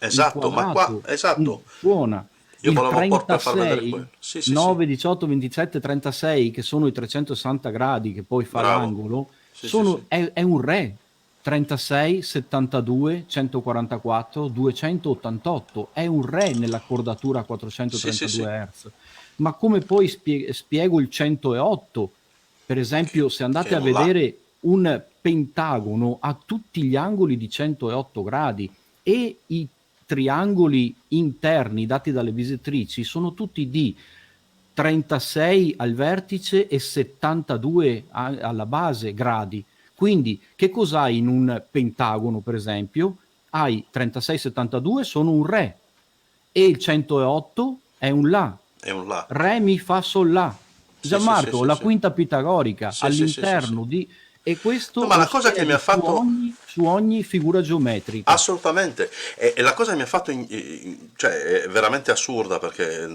Esatto, ma qua, quadrato esatto. suona, Io il volevo proprio far vedere 36, quello. Sì, sì, sì. 9, 18, 27, 36, che sono i 360 gradi che poi fa Bravo. l'angolo, Sì, sì, sì. è un re. 36, 72, 144, 288, è un re nell'accordatura a Sì, sì, sì. 432 Hz. Ma come poi spiego il 108? Per esempio, se andandate Che a non l'ha. vedere un pentagono ha tutti gli angoli di 108 gradi e i triangoli interni dati dalle bisettrici sono tutti di 36 al vertice e 72 alla base gradi. Quindi che cos'hai in un pentagono, per esempio? Hai 36-72 sono un re e il 108 è un la. È un là. Re, mi, fa, sol, la. Sì, sì, sì, Gianmarco, sì, la sì. quinta pitagorica Sì, sì, sì, sì, sì. all'interno di... E No, questo ma lo la cosa che mi spieghi ha fatto su ogni figura geometrica. assolutamente, e la cosa che mi ha fatto, cioè, è veramente assurda perché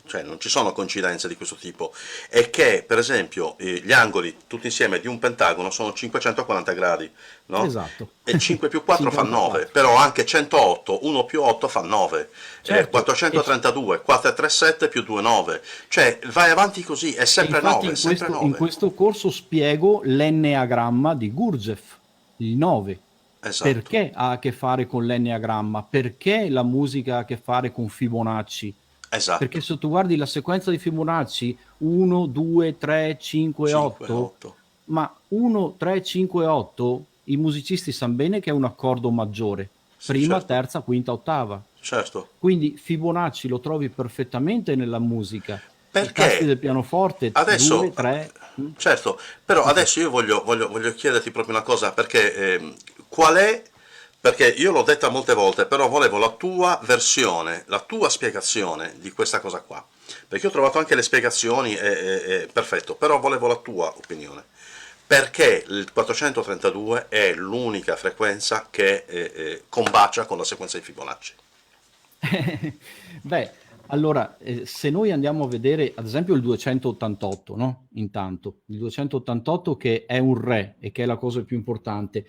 cioè, non ci sono coincidenze di questo tipo, è che, per esempio, gli angoli tutti insieme di un pentagono sono 540 gradi, no? Esatto. E 5 più 4 fa 9, 54. però anche 108, 1 più 8 fa 9, Certo, 432, 4 e 3, 7 più 2, 9, cioè vai avanti così, è e sempre infatti 9, sempre in 9, questo corso spiego l'enneagramma di Gurdjieff, il 9. esatto, Perché ha a che fare con l'enneagramma? Perché la musica ha a che fare con Fibonacci? Perché esatto, se tu guardi la sequenza di Fibonacci 1, 2, 3, 5, 5, 8, 8, ma 1, 3, 5, 8, i musicisti sanno bene che è un accordo maggiore, sì, prima, certo, terza, quinta, ottava. certo. Quindi Fibonacci lo trovi perfettamente nella musica. I tasti Perché del pianoforte adesso, 2, 3. certo, però Sì, sì. adesso io voglio chiederti proprio una cosa, perché qual è, perché io l'ho detta molte volte, però volevo la tua versione, la tua spiegazione di questa cosa qua, perché io ho trovato anche le spiegazioni, perfetto, però volevo la tua opinione. Perché il 432 è l'unica frequenza che combacia con la sequenza di Fibonacci? Beh, allora, se noi andiamo a vedere, ad esempio, il 288, no? Intanto, il 288 che è un re e che è la cosa più importante.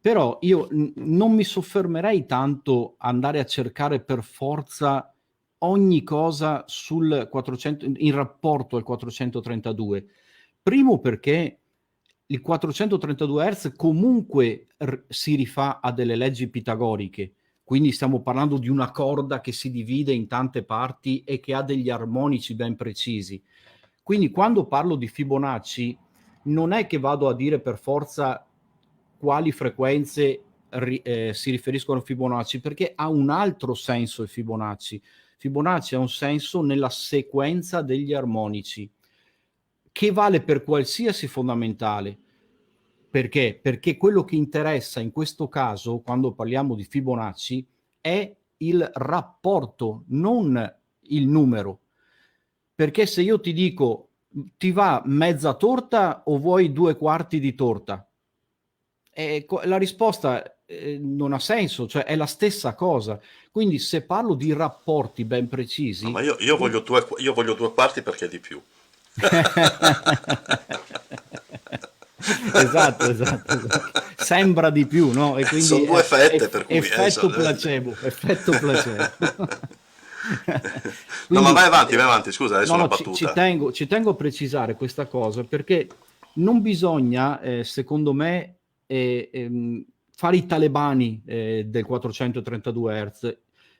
Però io non mi soffermerei tanto a andare a cercare per forza ogni cosa sul 400, in rapporto al 432. Primo perché il 432 Hz comunque si rifà a delle leggi pitagoriche, quindi stiamo parlando di una corda che si divide in tante parti e che ha degli armonici ben precisi. Quindi quando parlo di Fibonacci non è che vado a dire per forza quali frequenze si riferiscono a Fibonacci, perché ha un altro senso il Fibonacci. Fibonacci ha un senso nella sequenza degli armonici, che vale per qualsiasi fondamentale. Perché? Perché quello che interessa in questo caso, quando parliamo di Fibonacci, è il rapporto, non il numero. Perché se io ti dico ti va mezza torta o vuoi 2 quarti di torta? La risposta non ha senso, cioè è la stessa cosa. Quindi se parlo di rapporti ben No, precisi, ma io voglio due quarti perché è di più. esatto, esatto, esatto. Sembra di più, no? E quindi Sono due fette per cui effetto placebo, effetto placebo. no, ma Quindi, vai avanti, scusa, adesso no, una no, battuta. ci tengo a precisare questa cosa perché non bisogna, secondo me, fare i talebani del 432 Hz,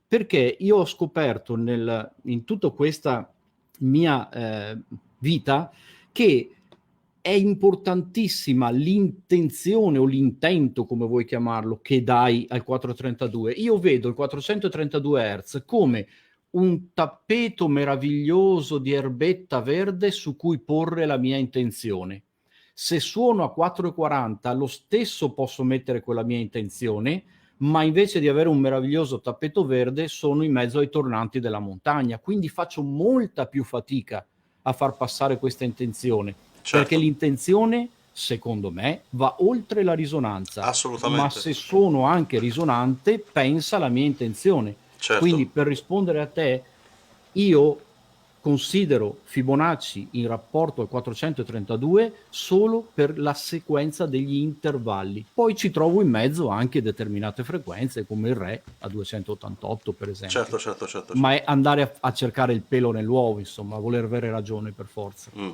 perché io ho scoperto in tutta questa mia vita che è importantissima l'intenzione o l'intento, come vuoi chiamarlo, che dai al 432. Io vedo il 432 Hz come un tappeto meraviglioso di erbetta verde su cui porre la mia intenzione. Se suono a 4,40 lo stesso posso mettere quella mia intenzione, ma invece di avere un meraviglioso tappeto verde sono in mezzo ai tornanti della montagna, quindi faccio molta più fatica a far passare questa intenzione, perché Certo, l'intenzione, secondo me, va oltre la risonanza, ma assolutamente, se sono anche risonante, pensa alla mia intenzione. certo, Quindi per rispondere a te, io considero Fibonacci in rapporto al 432 solo per la sequenza degli intervalli. Poi ci trovo in mezzo anche determinate frequenze, come il Re a 288, per esempio. certo, certo, certo, Ma certo. è andare a cercare il pelo nell'uovo, insomma, a voler avere ragione per forza. Mm.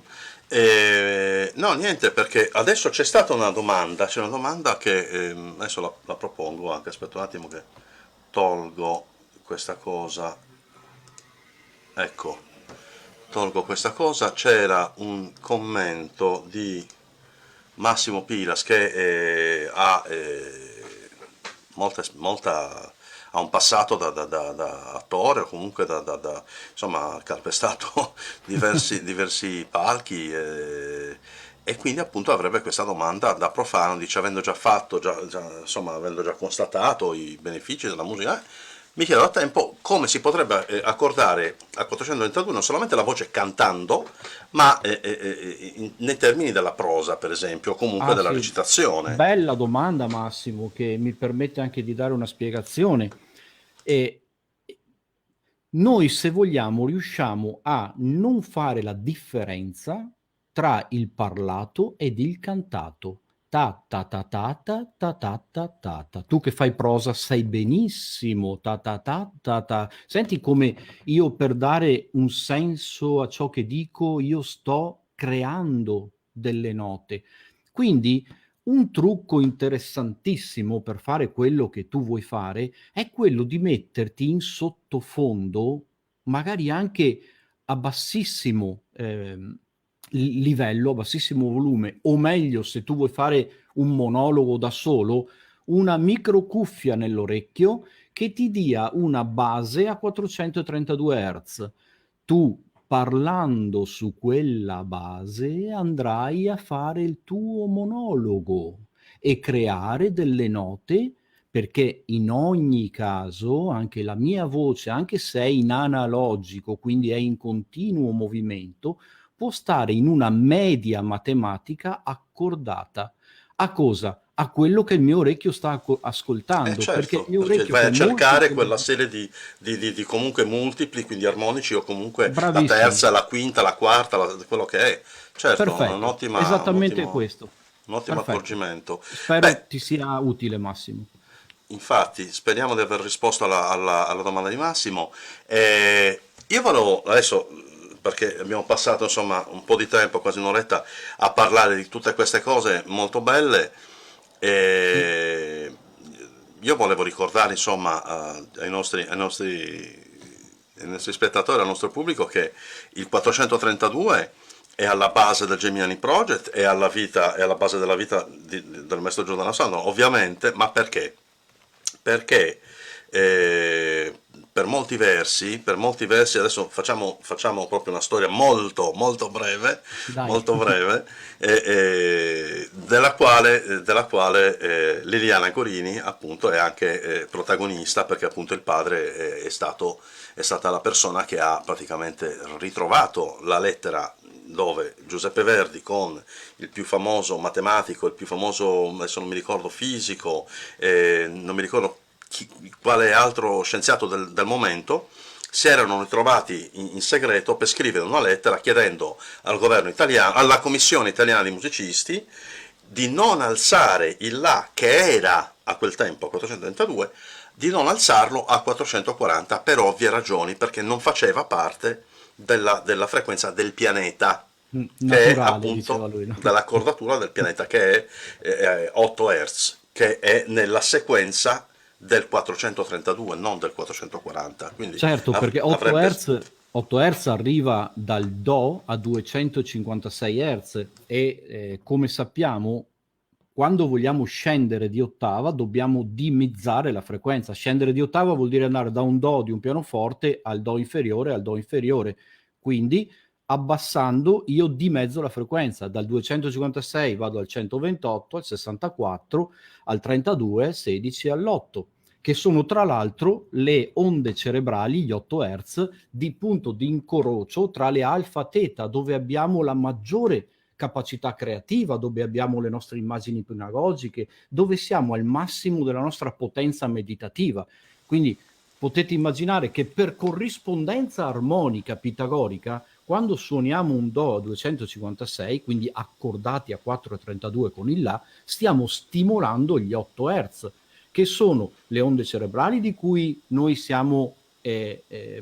No, niente, perché adesso c'è una domanda che adesso la propongo anche, aspetta un attimo che tolgo questa cosa, ecco, tolgo questa cosa, c'era un commento di Massimo Pilas, che ha un passato da attore, o comunque insomma, ha calpestato diversi palchi, e quindi appunto avrebbe questa domanda da profano, dice, avendo già fatto, insomma, avendo già constatato i benefici della musica, mi chiedo da tempo come si potrebbe accordare a 422 non solamente la voce cantando, ma nei termini della prosa, per esempio, o comunque Ah della sì, recitazione. bella domanda Massimo, che mi permette anche di dare una spiegazione. E noi, se vogliamo, riusciamo a non fare la differenza tra il parlato ed il cantato. Ta ta ta ta ta ta ta ta ta ta. Tu che fai prosa sai benissimo. Ta ta ta ta ta. Senti come io, per dare un senso a ciò che dico, io sto creando delle note. Quindi un trucco interessantissimo per fare quello che tu vuoi fare è quello di metterti in sottofondo, magari anche a bassissimo livello, a bassissimo volume, o meglio, se tu vuoi fare un monologo da solo, una micro cuffia nell'orecchio che ti dia una base a 432 Hz. Tu, parlando su quella base, andrai a fare il tuo monologo e creare delle note, perché in ogni caso anche la mia voce, anche se è in analogico, quindi è in continuo movimento, può stare in una media matematica accordata. A cosa? A quello che il mio orecchio sta ascoltando, perché il Certo, mio perché orecchio, vai che a è molto cercare quella intelligente, serie di comunque multipli, quindi armonici, o comunque la bravissimo, terza, la quinta, la quarta, quello che è. Certo, perfetto, esattamente questo. un ottimo Perfetto. accorgimento. Spero Beh, ti sia utile, Massimo. infatti, speriamo di aver risposto alla domanda di Massimo. Io volevo adesso, perché abbiamo passato insomma un po' di tempo, quasi un'oretta, a parlare di tutte queste cose molto belle. Sì, E io volevo ricordare insomma ai nostri spettatori, al nostro pubblico, che il 432 è alla base del Gemini Project, è alla base della vita del maestro Giordano Sandro, ovviamente, ma perché? Perché per molti versi, adesso facciamo proprio una storia dai. molto breve, della quale Liliana Gorini appunto è anche protagonista, perché appunto il padre è stata la persona che ha praticamente ritrovato la lettera dove Giuseppe Verdi, con il più famoso matematico, il più famoso, adesso non mi ricordo, fisico, non mi ricordo quale altro scienziato del momento, si erano ritrovati in segreto per scrivere una lettera chiedendo al governo italiano, alla Commissione italiana di musicisti, di non alzare il La, che era a quel tempo 432, di non alzarlo a 440 per ovvie ragioni, perché non faceva parte della frequenza del pianeta, che è Naturale, diceva appunto lui, no? della cordatura del pianeta, che è 8 Hz, che è nella sequenza del 432, non del 440, quindi Certo, perché 8 avrebbe... Hz, 8 Hz arriva dal Do a 256 Hz e come sappiamo, quando vogliamo scendere di ottava dobbiamo dimezzare la frequenza. Scendere di ottava vuol dire andare da un Do di un pianoforte al Do inferiore al Do inferiore. Quindi abbassando io dimezzo la frequenza, dal 256 vado al 128, al 64, al 32, al 16, all'8, che sono tra l'altro le onde cerebrali, gli 8 Hz, di punto di incrocio tra le alfa teta, dove abbiamo la maggiore capacità creativa, dove abbiamo le nostre immagini pedagogiche, dove siamo al massimo della nostra potenza meditativa. Quindi potete immaginare che per corrispondenza armonica pitagorica, quando suoniamo un Do a 256, quindi accordati a 4,32 con il La, stiamo stimolando gli 8 Hz, che sono le onde cerebrali di cui noi siamo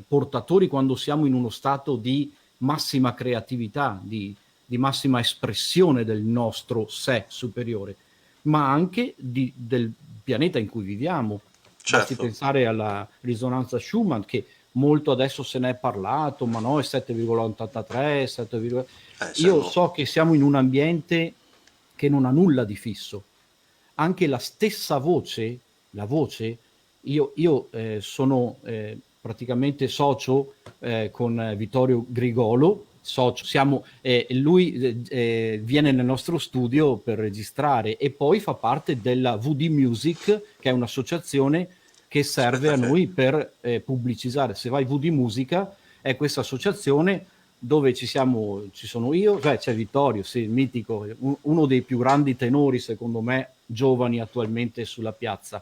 portatori quando siamo in uno stato di massima creatività, di massima espressione del nostro sé superiore, ma anche del pianeta in cui viviamo. Basti Certo, pensare alla risonanza Schumann, che molto adesso se ne è parlato, ma no, è 7,83, 7, se io no, so che siamo in un ambiente che non ha nulla di fisso. Anche la stessa voce, la voce, io sono praticamente socio con Vittorio Grigolo, socio, siamo, lui viene nel nostro studio per registrare e poi fa parte della VD Music, che è un'associazione che serve Aspetta a che... noi per pubblicizzare. Se vai VD Musica è questa associazione dove ci sono io, cioè c'è Vittorio, sì, il mitico, uno dei più grandi tenori secondo me giovani attualmente sulla piazza.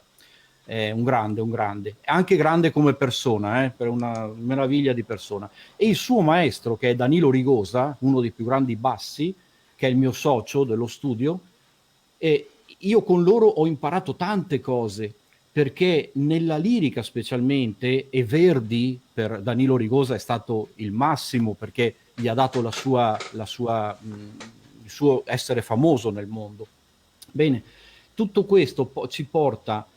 È un grande, anche grande come persona, per una meraviglia di persona. E il suo maestro, che è Danilo Rigosa, uno dei più grandi bassi, che è il mio socio dello studio, e io con loro ho imparato tante cose, perché nella lirica specialmente, e Verdi per Danilo Rigosa è stato il massimo, perché gli ha dato il suo essere famoso nel mondo. Bene, tutto questo ci porta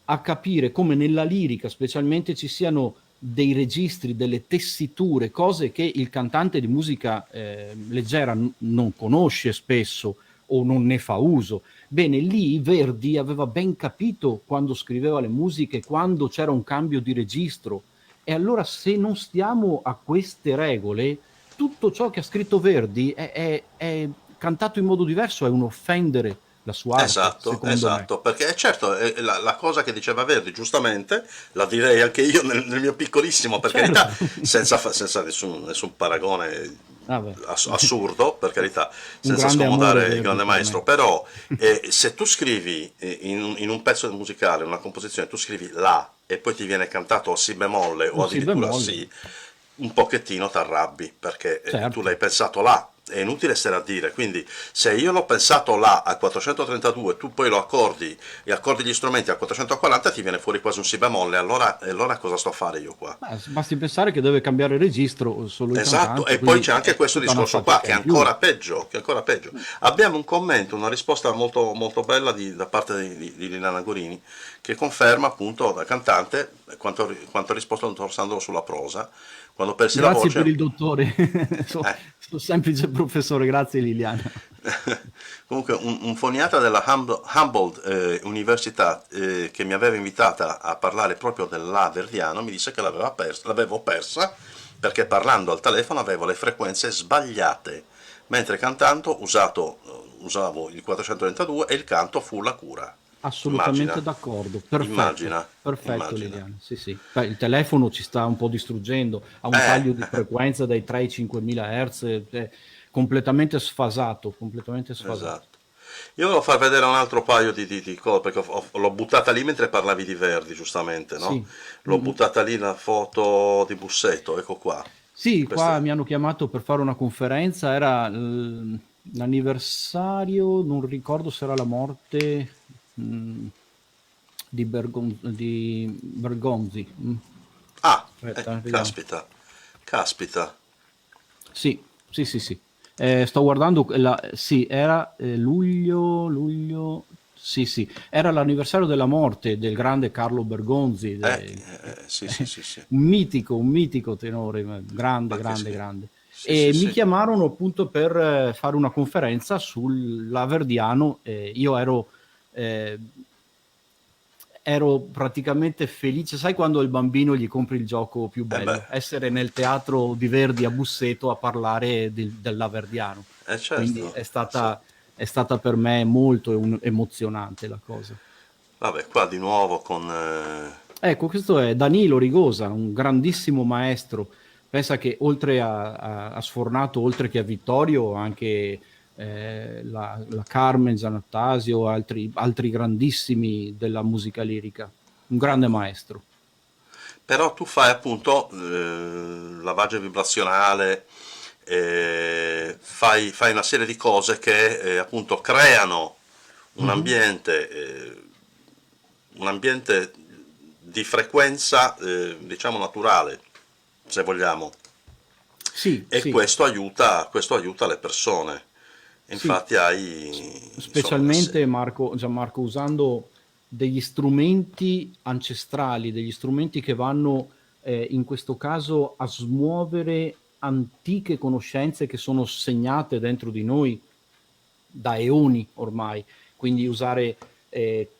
a capire come nella lirica specialmente ci siano dei registri, delle tessiture, cose che il cantante di musica leggera non conosce spesso o non ne fa uso. Bene, lì Verdi aveva ben capito quando scriveva le musiche, quando c'era un cambio di registro. E allora se non stiamo a queste regole, tutto ciò che ha scritto Verdi è cantato in modo diverso, è un offendere la sua arte, Esatto, secondo me. esatto, perché certo, la cosa che diceva Verdi, giustamente, la direi anche io nel mio piccolissimo, per carità, Certo. senza nessun paragone Vabbè. assurdo, per carità, Un senza grande amore scomodare il Verdi grande per maestro, me. però se tu scrivi in un pezzo musicale, una composizione, tu scrivi La e poi ti viene cantato a Si bemolle o Un si addirittura a bemolle, Si, un pochettino ti arrabbi, perché tu l'hai certo. pensato là, è inutile stare a dire, quindi se io l'ho pensato là a 432, tu poi lo accordi e accordi gli strumenti a 440, ti viene fuori quasi un Si bemolle, allora cosa sto a fare io qua? Beh, basti pensare che deve cambiare registro solo il Esatto, cantante, e poi quindi c'è anche è questo tutta una discorso qua, fatica che è in più. ancora peggio, che è ancora peggio. Abbiamo un commento, una risposta molto, molto bella da parte di Liliana Gorini, che conferma appunto da cantante quanto ha risposto al dottor Sandro sulla prosa, quando persi la Grazie per voce. il dottore, sono eh, semplice professore, grazie Liliana. Comunque un foniata della Humboldt Università che mi aveva invitata a parlare proprio dell'A verdiano mi disse che l'avevo persa perché parlando al telefono avevo le frequenze sbagliate, mentre cantando usavo il 432 e il canto fu la cura. Assolutamente Immagina, d'accordo, perfetto, immagina, perfetto immagina. Liliana, sì sì. Beh, il telefono ci sta un po' distruggendo, ha un taglio di frequenza dai 3 ai 5000 Hz, è completamente sfasato, completamente sfasato. Esatto. Io volevo far vedere un altro paio di cose, perché l'ho buttata lì mentre parlavi di Verdi, giustamente, no? Sì. L'ho buttata lì la foto di Bussetto, ecco qua. Sì, qua Queste... mi hanno chiamato per fare una conferenza, era l'anniversario, non ricordo se era la morte mh, di Bergonzi. Ah, Aspetta, vediamo. caspita, caspita. Sì, sì, sì, sì. Sto guardando, sì, era luglio, sì, sì, era l'anniversario della morte del grande Carlo Bergonzi, Sì, sì, sì, sì. un mitico tenore, grande, Ma che grande, sì. grande. Sì, sì, E mi sì. chiamarono appunto per fare una conferenza sull'Averdiano. Io eh, ero praticamente felice, sai quando al bambino gli compri il gioco più Eh beh, bello? Essere nel teatro di Verdi a Busseto a parlare dell'Averdiano. Quindi certo. Sì. è stata per me molto emozionante la cosa. Vabbè, qua di nuovo con... Ecco, questo è Danilo Rigosa, un grandissimo maestro. Pensa che oltre ha sfornato, oltre che a Vittorio, anche la Carmen Giannattasio, altri grandissimi della musica lirica. Un grande ecco. maestro. Però tu fai appunto lavaggio vibrazionale, fai una serie di cose che appunto creano un Mhm. ambiente, un ambiente di frequenza diciamo naturale, se vogliamo, Sì, e sì, questo aiuta le persone. sì. Infatti hai insomma una Specialmente Gianmarco, usando degli strumenti ancestrali, degli strumenti che vanno in questo caso a smuovere antiche conoscenze che sono segnate dentro di noi da eoni ormai, quindi usare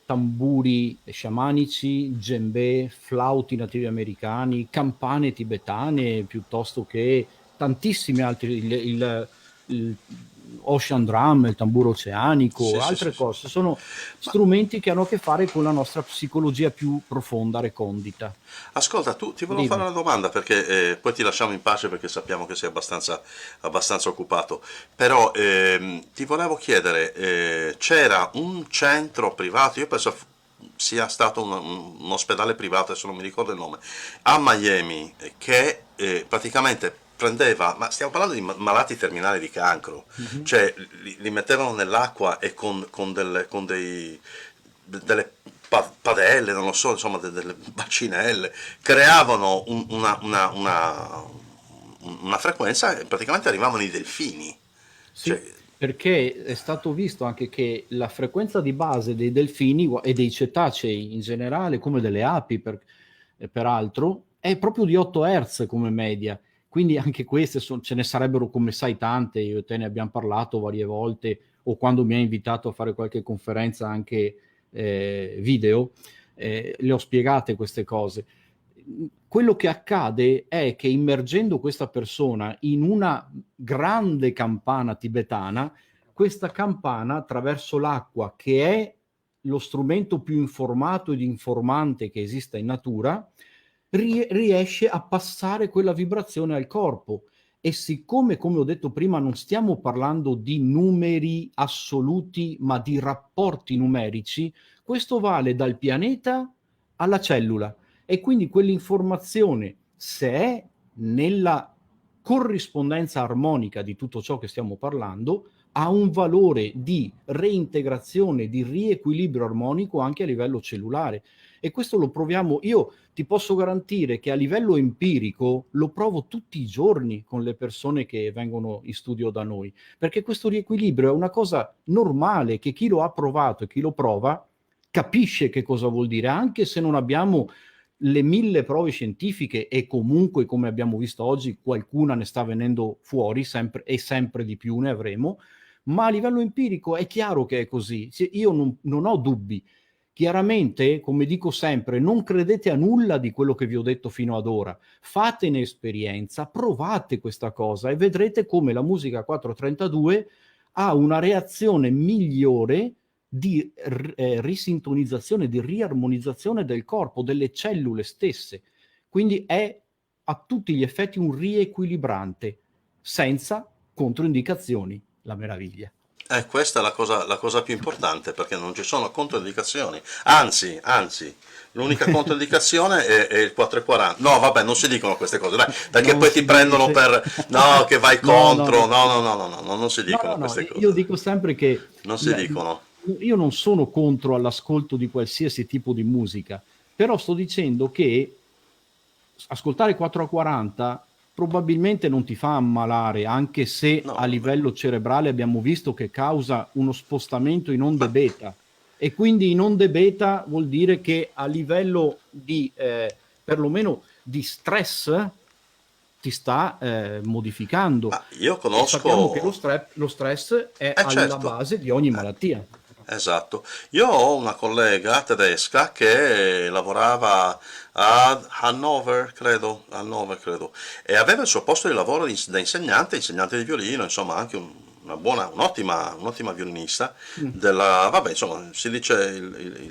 tamburi sciamanici, djembe, flauti nativi americani, campane tibetane, piuttosto che tantissimi altri, il ocean drum, il tamburo oceanico, Sì, sì, sì, altre sì. cose. Sono Ma strumenti che hanno a che fare con la nostra psicologia più profonda, recondita. ascolta, tu ti volevo fare Dimmi. una domanda perché poi ti lasciamo in pace perché sappiamo che sei abbastanza occupato. Però ti volevo chiedere, c'era un centro privato, io penso sia stato un ospedale privato, adesso non mi ricordo il nome, a Miami che praticamente prendeva, ma stiamo parlando di malati terminali di cancro, Mhm. cioè li mettevano nell'acqua e delle padelle, non lo so, insomma, delle bacinelle, creavano una frequenza e praticamente arrivavano i delfini. Sì, Cioè, perché è stato visto anche che la frequenza di base dei delfini e dei cetacei in generale, come delle api peraltro, è proprio di 8 Hz come media. Quindi anche queste ce ne sarebbero, come sai, tante. Io e te ne abbiamo parlato varie volte, o quando mi hai invitato a fare qualche conferenza anche video, le ho spiegate queste cose. Quello che accade è che immergendo questa persona in una grande campana tibetana, questa campana attraverso l'acqua, che è lo strumento più informato ed informante che esista in natura, riesce a passare quella vibrazione al corpo. E siccome, come ho detto prima, non stiamo parlando di numeri assoluti, ma di rapporti numerici, questo vale dal pianeta alla cellula. E quindi quell'informazione, se è nella corrispondenza armonica di tutto ciò che stiamo parlando, ha un valore di reintegrazione, di riequilibrio armonico anche a livello cellulare. E questo lo proviamo, io ti posso garantire che a livello empirico lo provo tutti i giorni con le persone che vengono in studio da noi, perché questo riequilibrio è una cosa normale che chi lo ha provato e chi lo prova capisce che cosa vuol dire, anche se non abbiamo le 1000 prove scientifiche, e comunque, come abbiamo visto oggi, qualcuna ne sta venendo fuori sempre, e sempre di più ne avremo, ma a livello empirico è chiaro che è così. Io non ho dubbi. Chiaramente, come dico sempre, non credete a nulla di quello che vi ho detto fino ad ora, fatene esperienza, provate questa cosa e vedrete come la musica 432 ha una reazione migliore di risintonizzazione, di riarmonizzazione del corpo, delle cellule stesse. Quindi è a tutti gli effetti un riequilibrante, senza controindicazioni, la meraviglia. questa è la cosa più importante perché non ci sono controindicazioni. Anzi, l'unica controindicazione è il 440. No, vabbè, non si dicono queste cose, dai, perché Non poi ti si prendono dice. per no, che vai No, no, contro. no. No, no, no, no, no, no, non si No, dicono no, no, queste io cose. dico sempre che Non si dicono. io non sono contro all'ascolto di qualsiasi tipo di musica, però sto dicendo che ascoltare 440 probabilmente non ti fa ammalare, anche se No, a vabbè. livello cerebrale abbiamo visto che causa uno spostamento in onde Ma beta, e quindi in onde beta vuol dire che a livello di perlomeno di stress ti sta modificando, io e sappiamo che conosco. lo stress è alla Certo. base di ogni malattia. Esatto. Io ho una collega tedesca che lavorava a Hannover, credo, e aveva il suo posto di lavoro da insegnante di violino, insomma, anche un'ottima violinista. Mm. Vabbè, insomma, si dice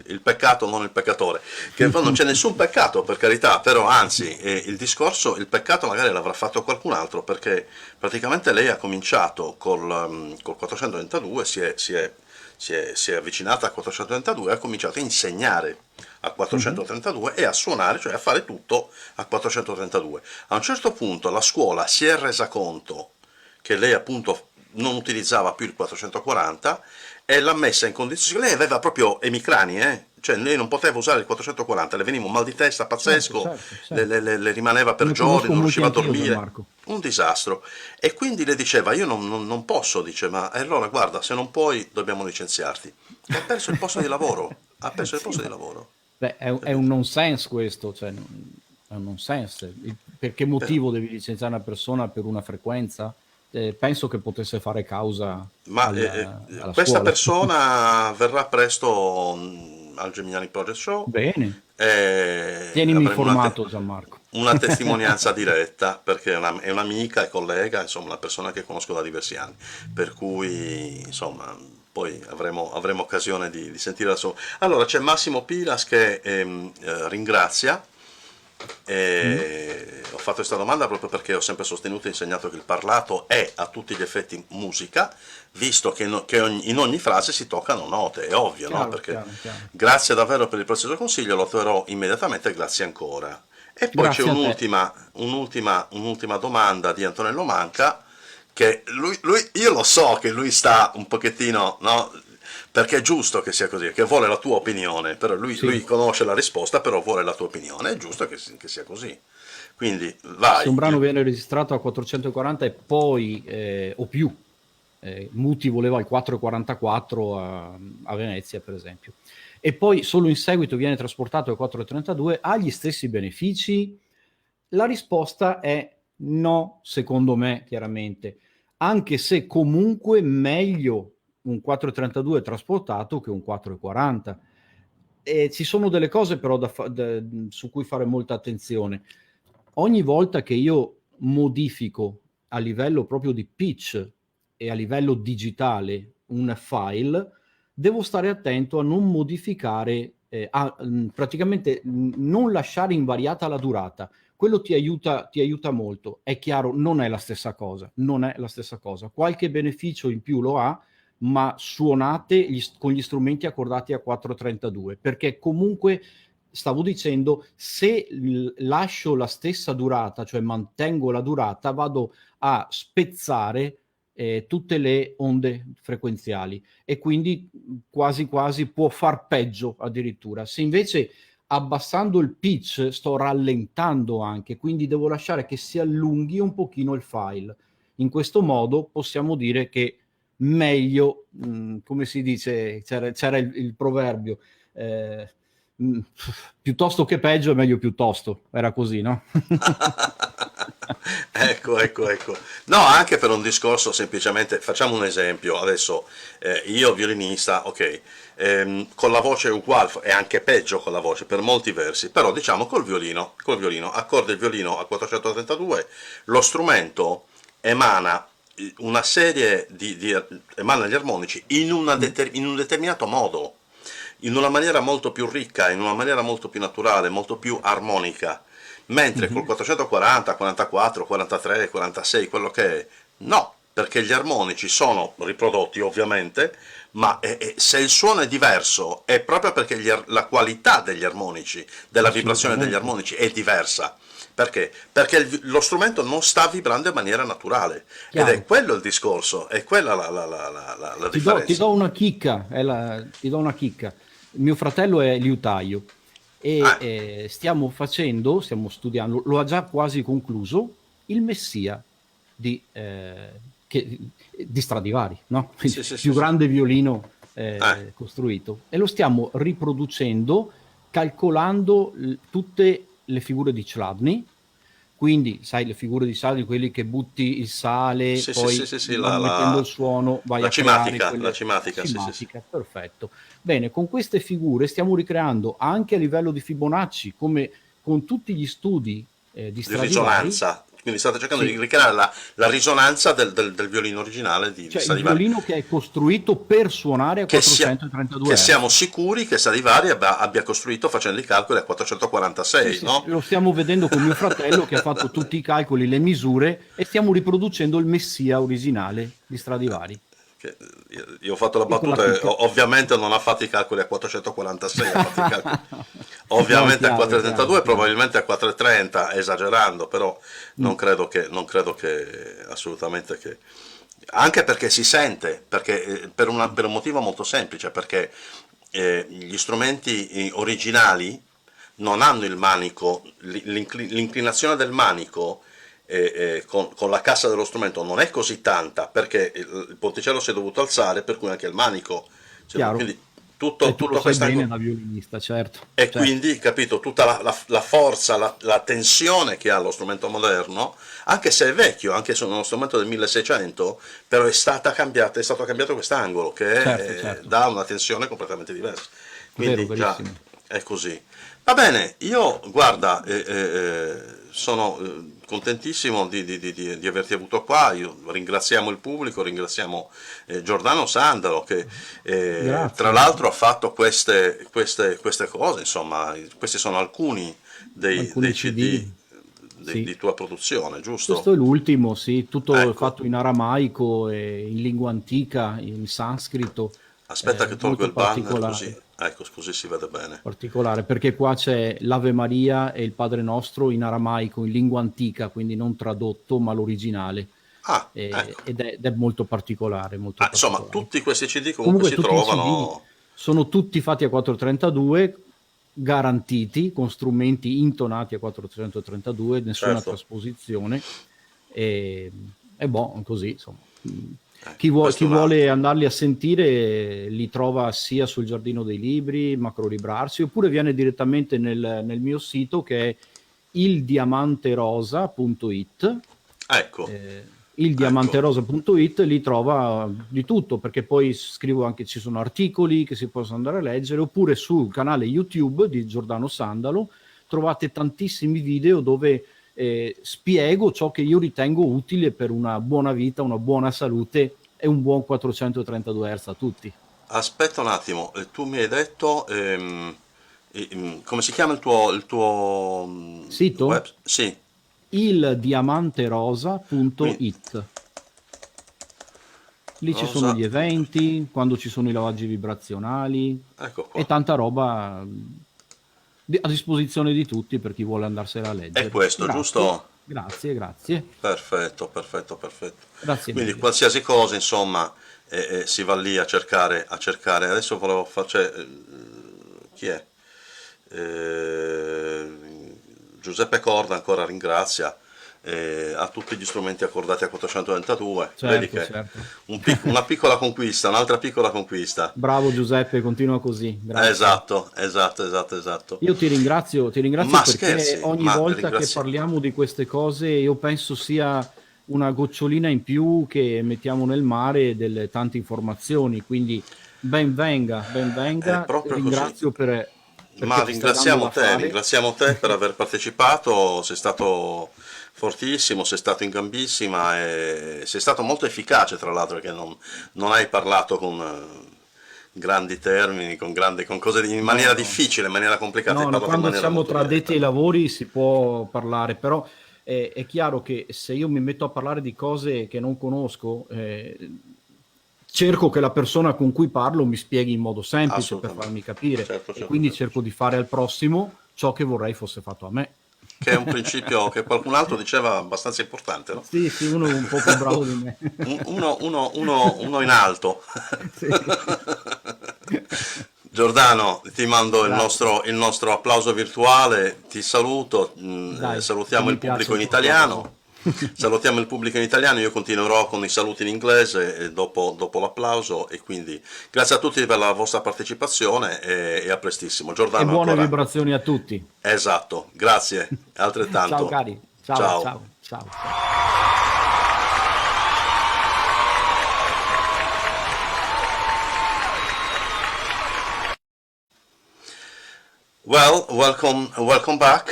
il peccato, non il peccatore, che poi non c'è nessun peccato, per carità, però anzi, il peccato magari l'avrà fatto qualcun altro, perché praticamente lei ha cominciato col 432, si è avvicinata a 432 e ha cominciato a insegnare a Mhm. 432 e a suonare, cioè a fare tutto a 432. A un certo punto la scuola si è resa conto che lei appunto non utilizzava più il 440 e l'ha messa in condizione. Lei aveva proprio emicrani, cioè lei non poteva usare il 440, le veniva un mal di testa Certo, pazzesco, certo, certo. le rimaneva per Ne giorni, conosco non molti riusciva a anch'io, dormire, Gianmarco. un disastro. E quindi le diceva: io non posso, dice, ma allora guarda, se non puoi dobbiamo licenziarti. E ha perso il posto di lavoro, ha perso il Sì, posto di ma lavoro, beh, è un capito? nonsense questo, cioè, è un nonsense. Per che Però motivo devi licenziare una persona per una frequenza? penso che potesse fare causa Ma alla questa scuola. persona verrà presto al Geminiani Project Show Bene, e tienimi avremo informato, Gianmarco. una testimonianza diretta perché è un'amica e collega, insomma, una persona che conosco da diversi anni, per cui insomma poi avremo occasione di sentire la sua. Allora c'è Massimo Pilas che ringrazia. Mm? Ho fatto questa domanda proprio perché ho sempre sostenuto e insegnato che il parlato è a tutti gli effetti musica, visto in ogni frase si toccano note, è ovvio, no? Chiaro, Perché chiaro, chiaro. grazie davvero per il prezioso consiglio, lo terrò immediatamente, grazie ancora. E poi c'è Grazie a te. un'ultima domanda di Antonello Manca, che io lo so che lui sta un pochettino, no? Perché è giusto che sia così, che vuole la tua opinione, però lui Sì. conosce la risposta, però vuole la tua opinione, è giusto che sia così. Quindi Se un vai. brano viene registrato a 440 e poi o più, Muti voleva il 444 a Venezia, per esempio, e poi solo in seguito viene trasportato al 432, ha gli stessi benefici? La risposta è no, secondo me, chiaramente, anche se comunque meglio un 432 trasportato che un 440. E ci sono delle cose però su cui fare molta attenzione. Ogni volta che io modifico a livello proprio di pitch e a livello digitale un file, devo stare attento a non modificare, praticamente non lasciare invariata la durata. Quello ti aiuta molto. È chiaro, non è la stessa cosa, non è la stessa cosa. Qualche beneficio in più lo ha, ma suonate con gli strumenti accordati a 432, perché comunque stavo dicendo, se lascio la stessa durata, cioè mantengo la durata, vado a spezzare tutte le onde frequenziali e quindi quasi quasi può far peggio addirittura. Se invece abbassando il pitch sto rallentando anche, quindi devo lasciare che si allunghi un pochino il file. In questo modo possiamo dire che meglio, come si dice, c'era il proverbio, eh, piuttosto che peggio è meglio piuttosto, era così, no? Ecco. No, anche per un discorso semplicemente, facciamo un esempio, adesso io violinista, ok, con la voce è uguale, è anche peggio con la voce per molti versi, però diciamo col violino, accordo il violino a 432, lo strumento emana una serie emana gli armonici in un determinato modo, in una maniera molto più ricca, in una maniera molto più naturale, molto più armonica, mentre col 440, 44, 43, 46, quello che è, no, perché gli armonici sono riprodotti ovviamente, ma se il suono è diverso è proprio perché la qualità degli armonici, della vibrazione degli Assolutamente. armonici è diversa. Perché? Perché lo strumento non sta vibrando in maniera naturale ed è Chiaro. quello il discorso, è quella la Ti differenza. do una chicca, ti do una chicca. Mio fratello è liutaio e Ah, stiamo studiando, lo ha già quasi concluso, il Messia di, di Stradivari, no? Il sì, sì, sì, più sì. grande violino Ah, costruito. E lo stiamo riproducendo calcolando tutte le figure di Chladni. Quindi, sai, le figure di sale, quelli che butti il sale, poi sì, mettendo il suono vai la a creare la quelle cimatica, sì, sì, sì. cinematiche, perfetto. Bene, con queste figure stiamo ricreando anche a livello di Fibonacci, come con tutti gli studi di Di Stradivari, risonanza, quindi state cercando di sì, ricreare la risonanza del violino originale di cioè il Stradivari, violino che è costruito per suonare a che, 432 che siamo Hz. sicuri che Stradivari abbia costruito facendo i calcoli a Sì, 446, sì, sì, no? lo stiamo vedendo con mio fratello che ha fatto tutti i calcoli, le misure e stiamo riproducendo il Messia originale di Stradivari. Io ho fatto la Piccola battuta, chicca. ovviamente non ha fatto i calcoli a 446, ha fatto i calcoli No, è ovviamente a chiaro, è chiaro, è 432, chiaro. probabilmente a 430, esagerando, però non credo che assolutamente che... Anche perché si sente, perché, per un motivo molto semplice, perché gli strumenti originali non hanno il manico, l'inclinazione del manico con la cassa dello strumento non è così tanta perché il ponticello si è dovuto alzare, per cui anche il manico Chiaro? quindi E tu lo tutta sai questa bene da violinista, certo, e certo, quindi, capito, tutta la forza, la tensione che ha lo strumento moderno, anche se è vecchio, anche se è uno strumento del 1600, però è stato cambiato quest'angolo certo, che certo, dà una tensione completamente diversa. vero, Quindi già verissimo. è così. Va bene, io guarda, sono contentissimo di averti avuto qua. Io ringraziamo il pubblico, ringraziamo Giordano Sandalo che tra Grazie. l'altro ha fatto queste cose, insomma, questi sono alcuni dei Alcuni CD, CD sì. di tua produzione, Questo giusto? è l'ultimo, sì, tutto Ecco, fatto in aramaico e in lingua antica, in sanscrito, aspetta che tolgo molto il banner così, particolare. ecco, così si vede bene. Particolare, perché qua c'è l'Ave Maria e il Padre Nostro in aramaico, in lingua antica, quindi non tradotto, ma l'originale. Ah, ecco. Ed è molto particolare, molto Ah, insomma, particolare. tutti questi CD comunque Comunque si tutti i CD trovano. sono tutti fatti a 432, garantiti, con strumenti intonati a 432, nessuna Certo, trasposizione, e, e boh, così, insomma. questo Chi è un vuole altro. andarli a sentire li trova sia sul Giardino dei Libri, Macro Librarsi, oppure viene direttamente nel mio sito che è ildiamanterosa.it. Ecco, ecco. Ildiamanterosa.it, lì trova di tutto, perché poi scrivo anche, ci sono articoli che si possono andare a leggere, oppure sul canale YouTube di Giordano Sandalo trovate tantissimi video dove spiego ciò che io ritengo utile per una buona vita, una buona salute e un buon 432 Hz a tutti. Aspetta un attimo, tu mi hai detto come si chiama il tuo web? Sito Sì, quindi ildiamanterosa.it. Lì ci sono rosa. gli eventi, quando ci sono i lavaggi vibrazionali Ecco e qua. tanta roba a disposizione di tutti per chi vuole andarsela a È leggere. questo, Grazie, giusto? grazie, grazie, Perfetto, perfetto, perfetto. grazie Quindi mille. qualsiasi cosa, insomma, si va lì a cercare. Adesso volevo fare, cioè, chi è? Eh, Giuseppe Corda ancora ringrazia a tutti gli strumenti accordati a 422. Vedi Certo, che certo. una piccola conquista, un'altra piccola conquista. Bravo Giuseppe, continua così, grazie. Esatto, esatto, esatto, esatto. Io ti ringrazio Ma perché scherzi, ogni ma volta che ringrazia. parliamo di queste cose io penso sia una gocciolina in più che mettiamo nel mare delle tante informazioni, quindi ben È venga, proprio così. perché Ma ti stai dando da fare. ringraziamo te per aver partecipato, sei stato fortissimo, sei stato in gambissima e sei stato molto efficace, tra l'altro, perché non hai parlato con grandi termini, con cose in No, maniera no. difficile, in maniera complicata, hai No, no, parlato in quando maniera siamo molto tra addetti ai diretta. lavori si può parlare, però è chiaro che se io mi metto a parlare di cose che non conosco, cerco che la persona con cui parlo mi spieghi in modo semplice per Assolutamente. farmi capire Certo, e certo, quindi certo, cerco certo. di fare al prossimo ciò che vorrei fosse fatto a me. Che è un principio che qualcun altro diceva abbastanza importante, no? Sì, sì, uno un po' più bravo di me. Uno in alto. Sì. Giordano, ti mando Grazie. il nostro applauso virtuale, ti saluto, Dai, che salutiamo mi il piace pubblico il in tuo applauso. italiano, salutiamo il pubblico in italiano, io continuerò con i saluti in inglese dopo l'applauso e quindi grazie a tutti per la vostra partecipazione e a prestissimo. E Giordano buone ancora. vibrazioni a tutti. Esatto, grazie, Ciao altrettanto. cari, ciao, Ciao. ciao, ciao, ciao. Well, welcome back.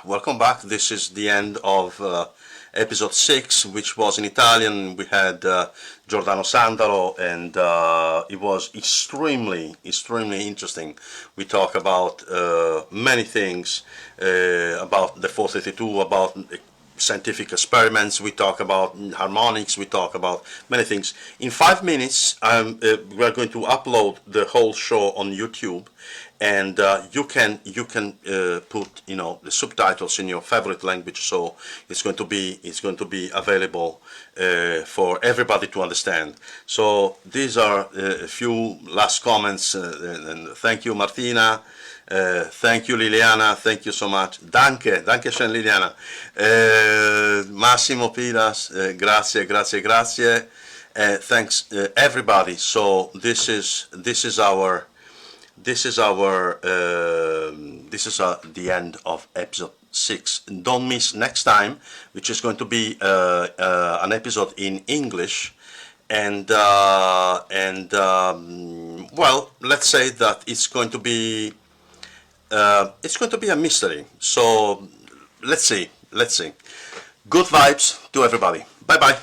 Welcome back. This is the end of episode 6, which was in Italian. We had Giordano Sandalo, and it was extremely interesting. We talk about many things, about the 432, about scientific experiments, we talk about harmonics, we talk about many things. In 5 minutes, we are going to upload the whole show on YouTube, and you can put the subtitles in your favorite language, so it's going to be available for everybody to understand. So these are a few last comments, and thank you, Martina. Thank you, Liliana. Thank you so much. Danke schön, Liliana. Massimo Pilas, grazie. Thanks everybody. So this is our the end of episode 6. Don't miss next time, which is going to be an episode in English, and well, let's say that it's going to be a mystery. So let's see. Good vibes to everybody. Bye bye.